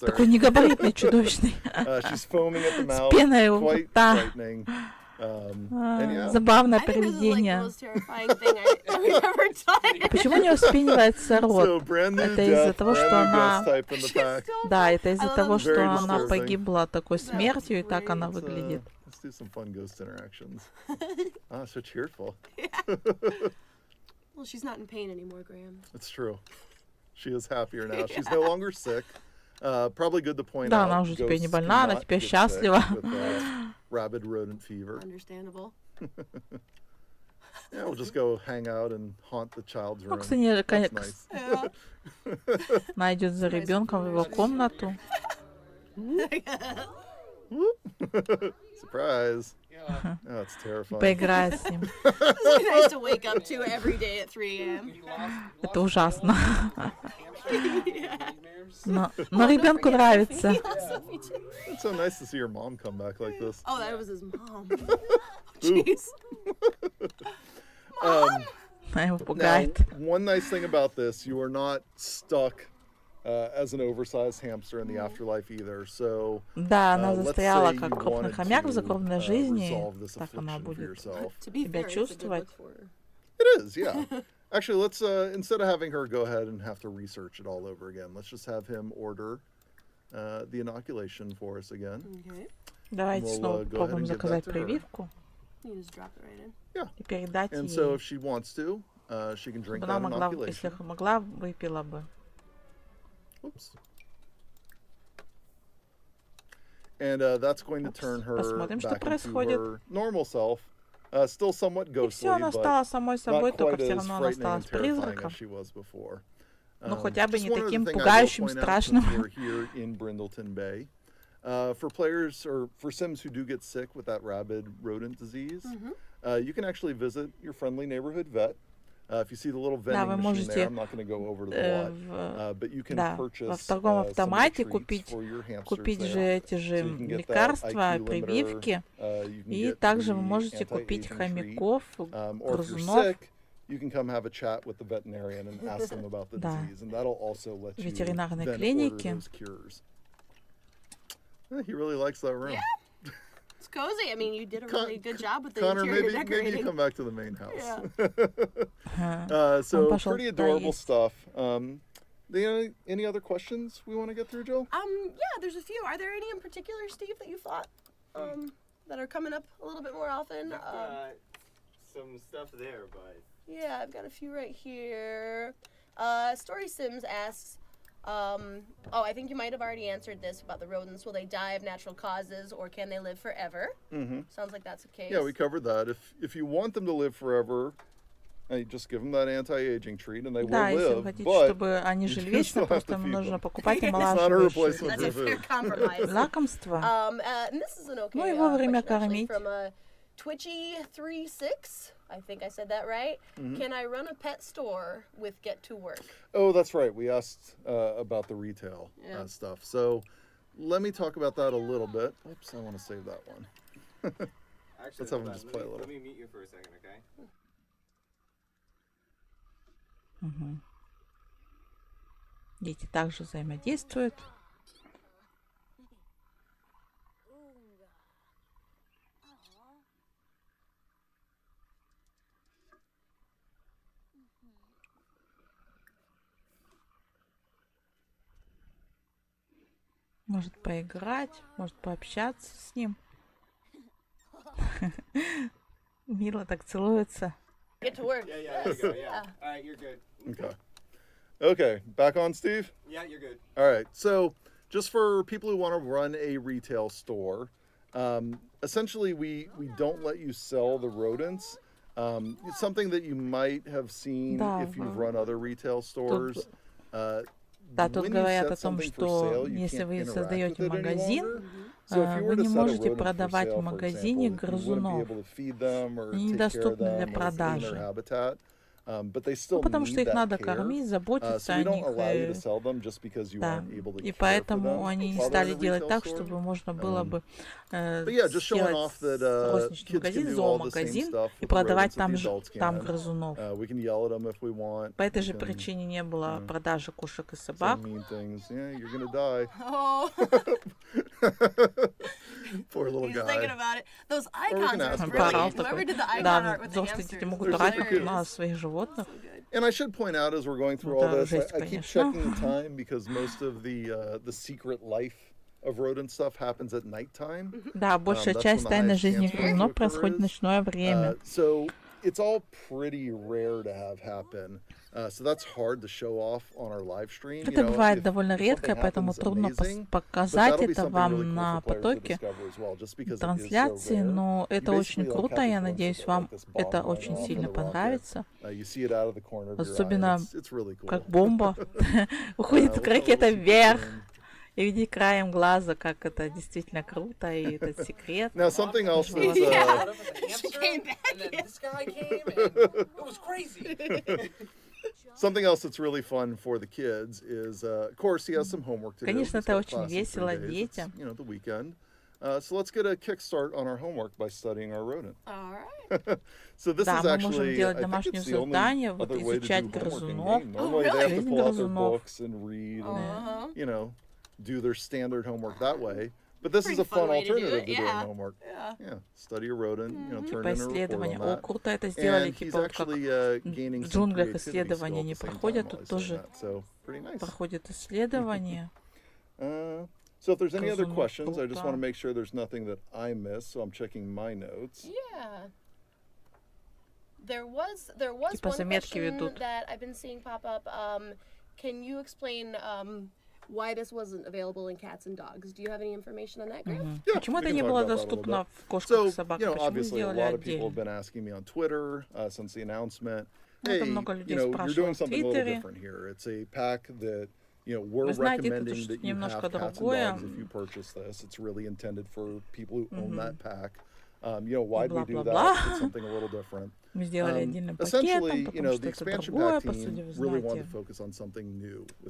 Такой негабаритный, чудовищный. С пеной у рта. Забавное привидение. Почему у нее вспенивается рот? Это из-за того, что она... Да, это из-за того, что она погибла такой смертью, и так она выглядит. Let's do some fun ghost interactions. Ah, so cheerful. Well, she's not in pain anymore, Graham. It's true. She is happier now. She's no longer sick. Probably good to point Да, out. она уже теперь не больна, она теперь счастлива. Rabid rodent fever. Understandable. Yeah, we'll just go hang out and haunt the child's room. That's nice. Она идет за ребенком в его комнату. Surprise. Oh, it's terrifying. Поиграет с ним. It's nice to wake up to every day at 3 a.m. Это ужасно. Но ребенку нравится. It's so nice to see your mom come back like this. Oh, that was his mom. Jeez. Его пугает. Now, one nice thing about this, you are not stuck as an oversized hamster in the afterlife either. So, да, она застряла как крупный хомяк в загробной жизни. Так она будет себя чувствовать. It is, yeah. Actually, let's instead of having her go ahead and have to research it all over again, let's just have him order the inoculation for us again. Okay. Давайте снова попробуем заказать прививку. Yeah. И передать ей. And so, if she wants to, she can drink that inoculation. Если могла, выпила бы. Oops. And that's going to turn her back into her normal self. Still somewhat ghostly, but not quite as frightening and terrifying as she was before. Но хотя бы не таким пугающим, страшным. We're here in Brindleton Bay. For players or for Sims who do get sick with that rabid rodent disease, you can actually visit your friendly neighborhood vet. If you see the little vending machine there, I'm not going to go over to the lot, but you can purchase some of the treats for your hamsters there. эти же лекарства, прививки, и также вы можете купить хомяков, грызунов. You can come have a chat with the veterinarian and ask them about the disease, and that'll also let you then order those cures. He really likes that room. Yeah. It's cozy. I mean, you did a really good job with the Connor, interior decorating. Maybe you come back to the main house. Yeah. So pretty adorable stuff. Any other questions we want to get through, Jill? Yeah, there's a few. Are there any in particular, Steve, that you thought that are coming up a little bit more often? Some stuff there, but yeah, I've got a few right here. Story Sims asks, I think you might have already answered this about the rodents. Will they die of natural causes, or can they live forever? Sounds like that's the case. Yeah, we covered that. If you want them to live forever, just give them that anti-aging treat, and they will live. Если вы хотите, чтобы они жили вечно, просто им нужно покупать омолаживающие лакомства. Ну и вовремя кормить. Twitchy36, I think I said that right. Can I run a pet store with Get to Work? Oh, that's right. We asked about the retail stuff. So let me talk about that a little bit. Oops, I want to save that one. Actually, let's have them just play a little. Let me meet you for a second, okay? Дети также взаимодействуют. Может поиграть, может пообщаться с ним. Мило так целуется. Get to work. Yeah, there you go, yeah. All right, you're good. Okay, back on, Steve? Yeah, you're good. All right, so just for people who want to run a retail store, essentially we don't let you sell the rodents. It's something that you might have seen if you've run other retail stores. Да, тут говорят о том, что если вы создаете магазин, вы не можете продавать в магазине грызунов. Они недоступны для продажи. Потому что их надо кормить, заботиться о них. Да. И поэтому они не стали делать так, чтобы можно было бы сделать розничный магазин, зоомагазин и продавать там грызунов. По этой же причине не было продажи кошек и собак. Poor little guy. Those icons are brilliant. Whoever did the icon art with the hamsters. And I should point out as we're going through all this, I keep checking the time because most of the secret life of rodent stuff happens at nighttime. Да, большая часть тайной жизни грызунов происходит в ночное время. So it's all pretty rare to have happen. So that's hard to show off on our live stream. Это бывает довольно редко, поэтому трудно показать это вам на потоке трансляции, но это очень круто, я надеюсь, вам это очень сильно понравится. Особенно как бомба уходит ракета вверх. И видеть краем глаза, как это действительно круто, и этот секрет. Now something else was, something else that's really fun for the kids is, of course, he has some homework to do. Конечно, это очень весело детям. You know, the weekend. So let's get a kickstart on our homework by studying our rodent. All right. So this is actually, I think it's the only other way to do homework in game. Normally they have to pull out their books and read and, you know, do their standard homework that way. But this is a fun alternative to doing homework. Yeah, study a rodent, you know, turn in a report on that. Круто это сделали, And he's типа вот как actually gaining в some джунглях creativity исследования не still at the same проходят, time тут while he's тоже doing that. So pretty nice. проходят исследования. So if there's any other questions, I just want to make sure there's nothing that I missed, so I'm checking my notes. Yeah. There was one question that I've been seeing pop up. Can you explain why this wasn't available in cats and dogs? Do you have any information on that, Graham? Yeah, Почему это не было доступно в кошках и собаках? So, obviously, a lot of people have been asking me on Twitter since the announcement. Hey, you know, you're doing something a little different here. It's a pack that, you know, we're recommending that you have cats and dogs if you purchase this. It's really intended for people who own that pack. You know, why do we do that? It's something a little different. Мы сделали отдельным пакетом, потому что это другое, по сути, вы знаете.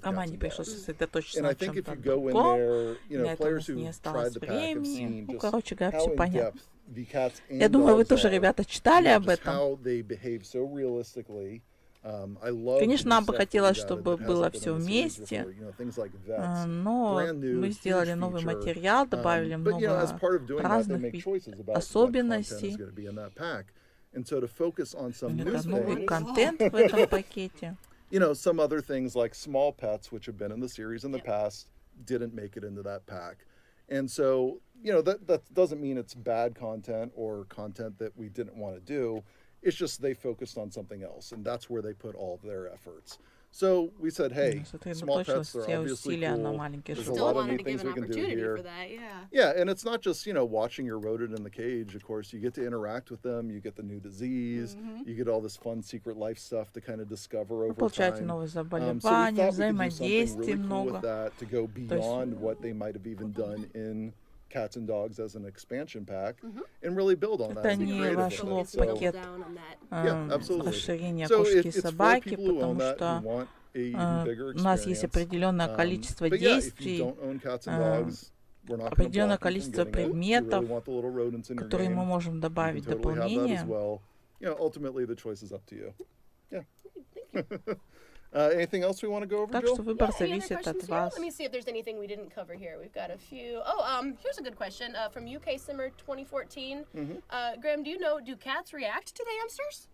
Команде пришлось сосредоточиться на чем-то другом. Для этого у нас не осталось времени. Ну, короче говоря, все понятно. Я думаю, вы тоже, ребята, читали об этом. Конечно, нам бы хотелось, чтобы было все вместе, но мы сделали новый материал, добавили много разных особенностей. Это новый контент в этом пакете. You know, some other things like small pets, which have been in the series in the past, didn't make it into that pack. And so, you know, that doesn't mean it's bad content or content that we didn't want to do. It's just they focused on something else, and that's where they put all of their efforts. So we said, hey, small pets, they're obviously cool. There's a lot of neat things we can do here. Yeah, and it's not just, you know, watching your rodent in the cage. Of course, you get to interact with them. You get the new disease. You get all this fun secret life stuff to kind of discover over time. Получаете новые заболевания, взаимодействие много. To go beyond what they might have even done in Cats and Dogs as an expansion pack, and really build on that. Это не вошло в пакет расширения кошки и собаки, потому что у нас есть определенное количество действий, определенное количество предметов, которые мы можем добавить в дополнение. Anything else we want to go over, Так что выбор зависит от вас. Let me see if there's anything we didn't cover here. We've got a few. Here's a good question from UK Simmer 2014. Graham, do you know, do cats react to the hamsters?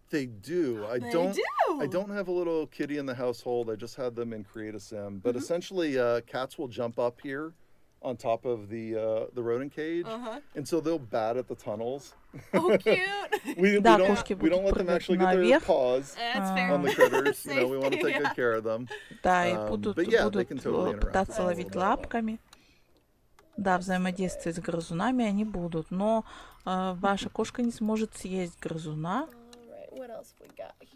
They do. I don't have a little kitty in the household. I just had them in Create a Sim. But essentially, cats will jump up here on top of the rodent cage, and so they'll bat at the tunnels. Oh, cute! we don't let them actually get their paws on the critters. You know, we want to take good care of them. Да, и будут пытаться ловить лапками. Да, взаимодействие с грызунами они будут, но ваша кошка не сможет съесть грызуна,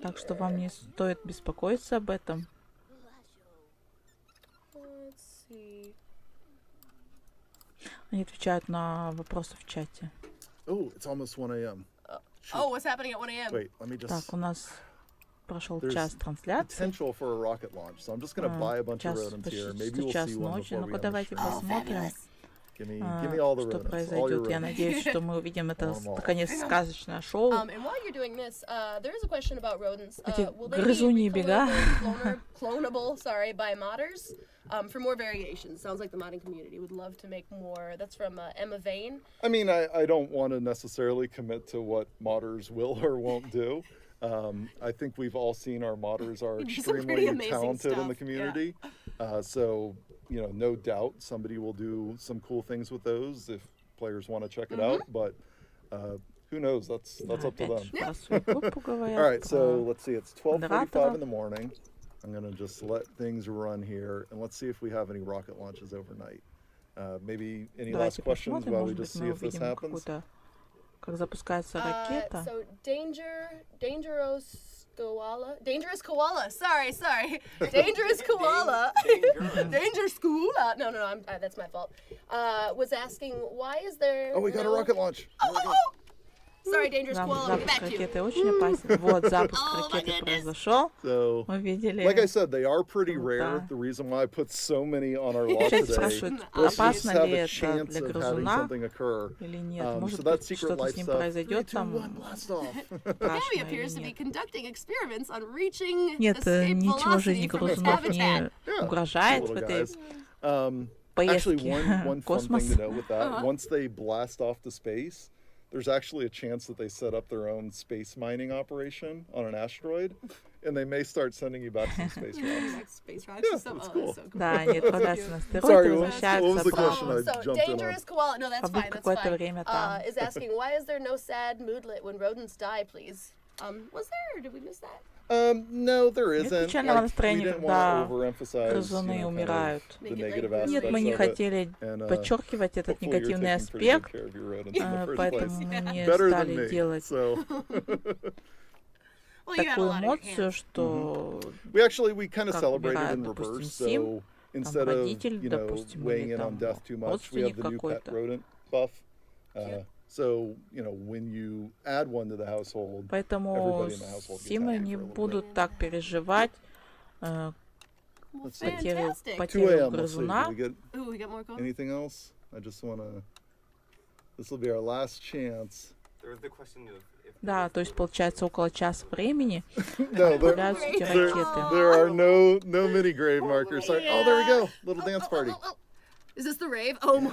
так что вам не стоит беспокоиться об этом. Они отвечают на вопросы в чате. Oh, it's almost 1 a.m. What's happening at 1 a.m.? Wait, let me just... Так, у нас прошел час трансляции. Potential for a rocket launch, so I'm just going to buy a bunch of rodents here. Maybe we'll see one before we Ну-ка, давайте посмотрим, Give me all the что rodents, произойдет. Я надеюсь, что мы увидим это, наконец, сказочное шоу. Эти грызуньи бега. Clonable, by modders. For more variations. Sounds like the modding community would love to make more. That's from Emma Vane. I mean, I don't want to necessarily commit to what modders will or won't do. I think we've all seen our modders are extremely talented in the community. Yeah. So, you know, no doubt somebody will do some cool things with those if players want to check it out. But who knows? That's up to them. All right, so let's see. It's 12:45 in the morning. I'm going to just let things run here, and let's see if we have any rocket launches overnight. Maybe any last questions while we just see if this happens? Как запускается ракета. So Dangerous koala. Sorry. Dangerous koala. Dangerous koala. No, that's my fault. Was asking why is there. Oh, we got a rocket launch. Sorry, Dangerous Koala, get back to you. Ракеты очень опасен. Вот, запуск ракеты произошел. Мы видели. Like I said, they are pretty rare. The reason why I put so many on our log today. Спрашивают, опасно ли это для грызуна или нет. Может быть, что-то с ним произойдет там. Нет, ничего жизни грызунов не угрожает в этой поездке в космос. Once they blast off to space, there's actually a chance that they set up their own space mining operation on an asteroid, and they may start sending you back some space rocks. Space rocks? Yeah, that's cool. Да, они отправляются на астероид и возвращаются So, Dangerous Koala, no, that's fine, is asking, why is there no sad moodlet when rodents die, please? Was there, or did we miss that? No, there isn't. Нет печального настроения, когда грызуны умирают. Нет, мы не хотели подчеркивать этот негативный аспект, поэтому мы не стали делать такую эмоцию, что как умирает, допустим, Сим, родитель, допустим, или там родственник какой-то. Поэтому симы не будут так переживать потерю грызуна. Да, то есть получается около часа времени появляются эти ракеты. There are no mini grave markers. Sorry. Oh, there we go. Little dance party. Is this the rave? Oh.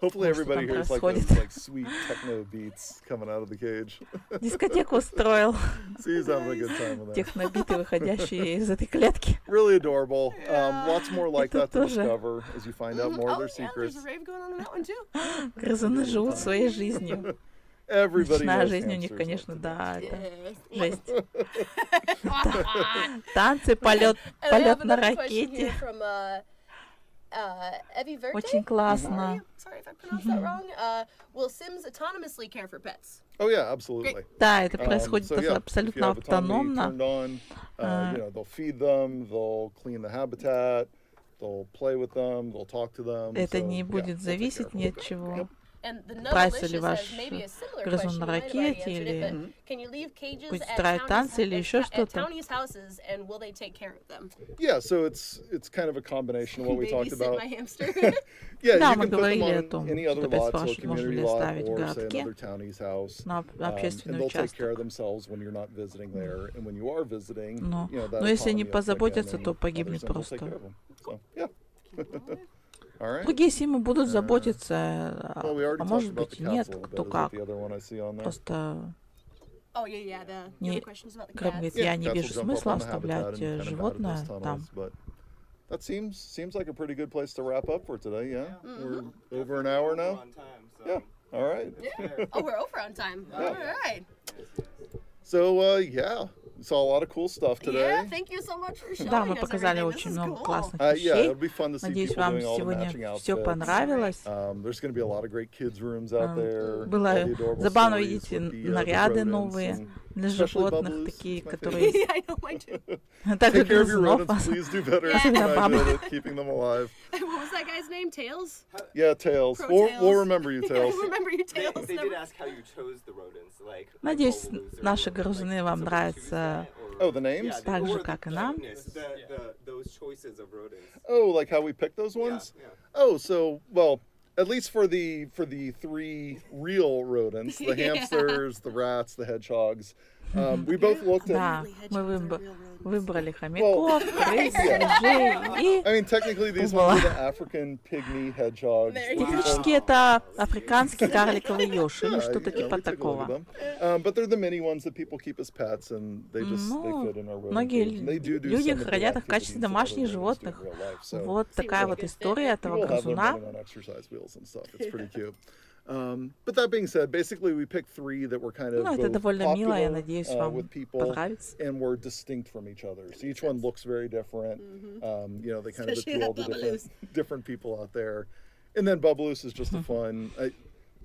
Hopefully everybody hears like those like sweet techno beats coming out of the cage. Дискотеку устроил. See, he's having a good time with that. Технобиты, выходящие из этой клетки. Really adorable. Lots more like that to discover as you find out more of their secrets. There's a rave going on that one too. Грызуны живут своей жизнью. Ночная жизнь у них, конечно, да, это жесть. Танцы, полет на ракете. Очень классно. Oh yeah, absolutely. Да, это происходит абсолютно автономно. They'll feed them, they'll clean the habitat, they'll play with them, they'll talk to them. Это не будет зависеть ни от чего. Отправится ли ваш грызун на ракете, или будет устраивать танцы, или еще что-то. Yeah, so it's kind of a combination of what we talked about. Да, мы говорили о том, что предположим, можно ли оставить в городке, на общественный участок. Но если не позаботятся, то погибнет просто. Другие симы будут заботиться, а может быть и нет, кто как. Просто Грэм говорит, я не вижу смысла оставлять животное там. That seems like a pretty good place to wrap up for today, yeah? We're over an hour now? Yeah, all right. Oh, we're over on time. All right. So, yeah. We saw a lot of cool stuff today. Yeah, thank you so much for showing Да, мы показали очень много классных вещей. Надеюсь, вам сегодня все понравилось. Было забавно видеть наряды новые для животных, такие, которые... Так как грызунов. Особенно бабы. What was that guy's name? Tails? Yeah, Tails. We'll remember you, Tails. We'll remember you, Tails. They did ask how you chose the rodents. Like, Надеюсь, наши грызуны вам нравятся так же, как и нам. Oh, like how we picked those ones? Oh, so, well, at least for the 3 real rodents, the hamsters, the rats, the hedgehogs, we both looked at... Да, мы выбрали хомяков, крыс, ежей и I mean, technically, these ones are the African pygmy hedgehogs. Технически это африканский карликовый еж или что-то типа такого. But they're the mini ones that people keep as pets, and they fit in our rodent Многие cage. They do люди some of the хранят их в activities качестве that домашних other животных. ones do in real life, so Вот такая вот история этого we'll have them грызуна. running on exercise wheels and stuff. It's pretty cute. But that being said, basically we picked 3 that were kind of Ну, это довольно мило, я popular надеюсь, вам with people понравится. and were distinct from each other. So each one looks very different. You know, they kind of appeal to different people out there. And then Bubbaloo is just a fun.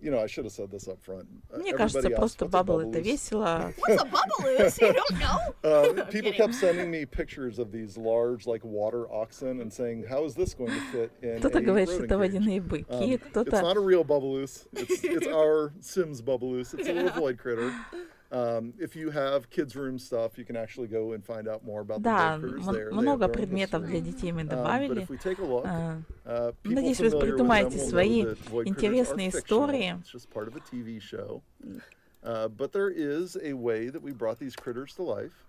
You know, I should have said this up front. Мне кажется, просто бабл это весело. What's a bubbaloo? You don't know? People kept sending me pictures of these large, like, water oxen and saying, how is this going to fit in Кто-то a говорит, что rodent это cage? водяные быки, It's кто-то... not a real Bubbaloo. It's our Sims Bubbaloo. It's a little void critter. If you have kids' room stuff, you can actually go and find out more about the Да, void critters there. много предметов для детей мы But добавили. if we take a look, people Надеюсь, вы familiar with them придумаете will свои know that void critters are интересные fictional. истории. It's just part of a TV show. But there is a way that we brought these critters to life.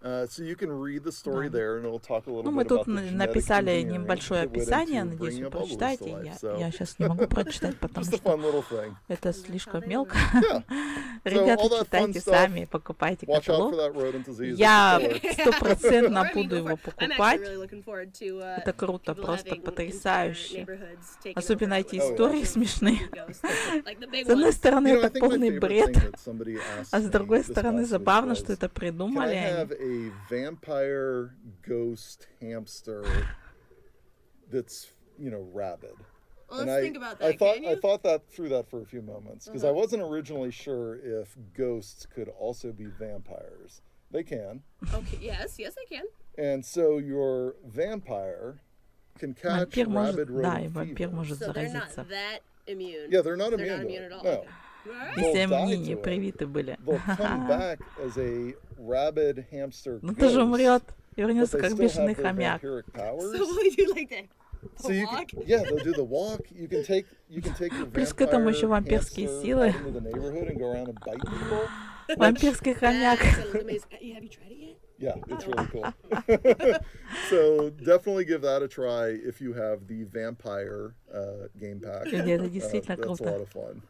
So you can read the story there, and it'll talk a little Ну, мы bit тут about the genetic написали engineering небольшое that went описание, into надеюсь, bringing вы a Bubbaloo to прочитаете. life. So Я сейчас не могу прочитать, потому just a что fun little thing. это слишком мелко. Yeah. Ребята, all that fun читайте stuff, сами, покупайте Watch out каталог. for that rodent disease. Я It's a killer. 100% буду его покупать. Это Это круто, просто потрясающе. Особенно эти истории смешные. С одной стороны, You know, I это think my полный favorite бред, thing that somebody asked а с другой me this стороны, past week забавно, was, что это Can I придумали have они. a vampire ghost hamster that's, you know, rabid? Well, And let's think about that. I thought that through that for a few moments because I wasn't originally sure if ghosts could also be vampires. They can. Okay, yes, they can. And so your vampire can catch Вампир может, rabid да, rodent и вампир fever. может So they're not заразиться. that immune. Yeah, they're not They're immune not to immune it. at all. No. Okay. Если They'll они die не to it. привиты были. They'll come back as a rabid hamster Ну тоже ghost, умрет, but вернется they как still бешеный have their хомяк. vampiric powers. So will you do like that? So you can, yeah, they'll do the walk. You can take your Плюс к этому еще vampire вампирские hamster силы. out into the neighborhood and go around and bite people. Вампирский хомяк. That's amazing. Have you tried it yet? Yeah, it's really cool. So definitely give that a try if you have the vampire game pack. Это действительно That's a lot круто. of fun.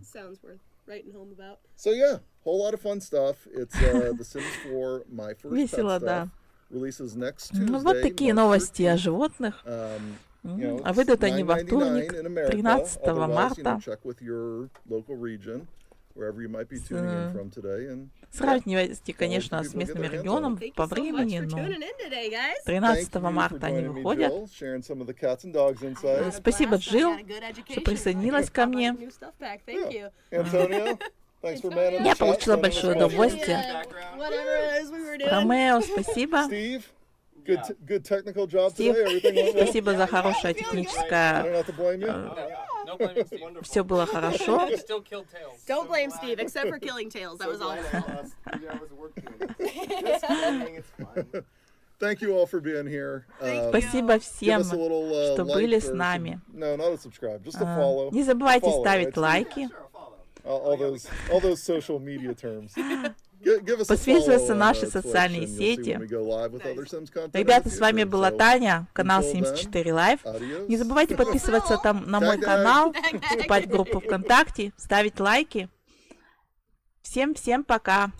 Sounds worth writing home about. So yeah, whole lot of fun stuff. It's The Sims 4, My First Pet Весело, Stuff. да. Releases next Tuesday. Ну вот такие March новости 13th. о животных. You know, А выйдут они во $9.99 вторник, in America. 13 Otherwise, you know, марта. check with your local region, wherever you might be tuning in from today. And Сравнивайте, конечно, с местным регионом Thank по you so much времени, for но tuning in today, guys. 13 thank you марта for они joining me, выходят. Jill, sharing some of the cats and dogs insights. Спасибо, Джилл, I got a good education. что присоединилась ко мне. New stuff pack. Thank you. Antonio, thanks for manning the Я chat, получила sending us большое questions. удовольствие. Whatever it is we were doing. Ромео, спасибо. Steve, good technical job Стив, today. Everything went well. спасибо за хорошее I don't техническое. have to blame you. No blaming Steve. Все было хорошо. You still killed Tails. Don't blame Steve, except for killing Tails. That was all. Thank you all for being here. Спасибо Give всем, us a little, что like были с or нами. No, not a subscribe, just a follow. Не забывайте Follow, ставить right, лайки, all those social media terms. Give us a подписываться follow на on наши Twitch, социальные and you'll see сети. when we go live with other Sims content Ребята, in the с вами future. была So, Таня, канал until Симс then, 4 Live. adios. Не забывайте подписываться там на мой канал, вступать в группу ВКонтакте, ставить лайки. Всем пока!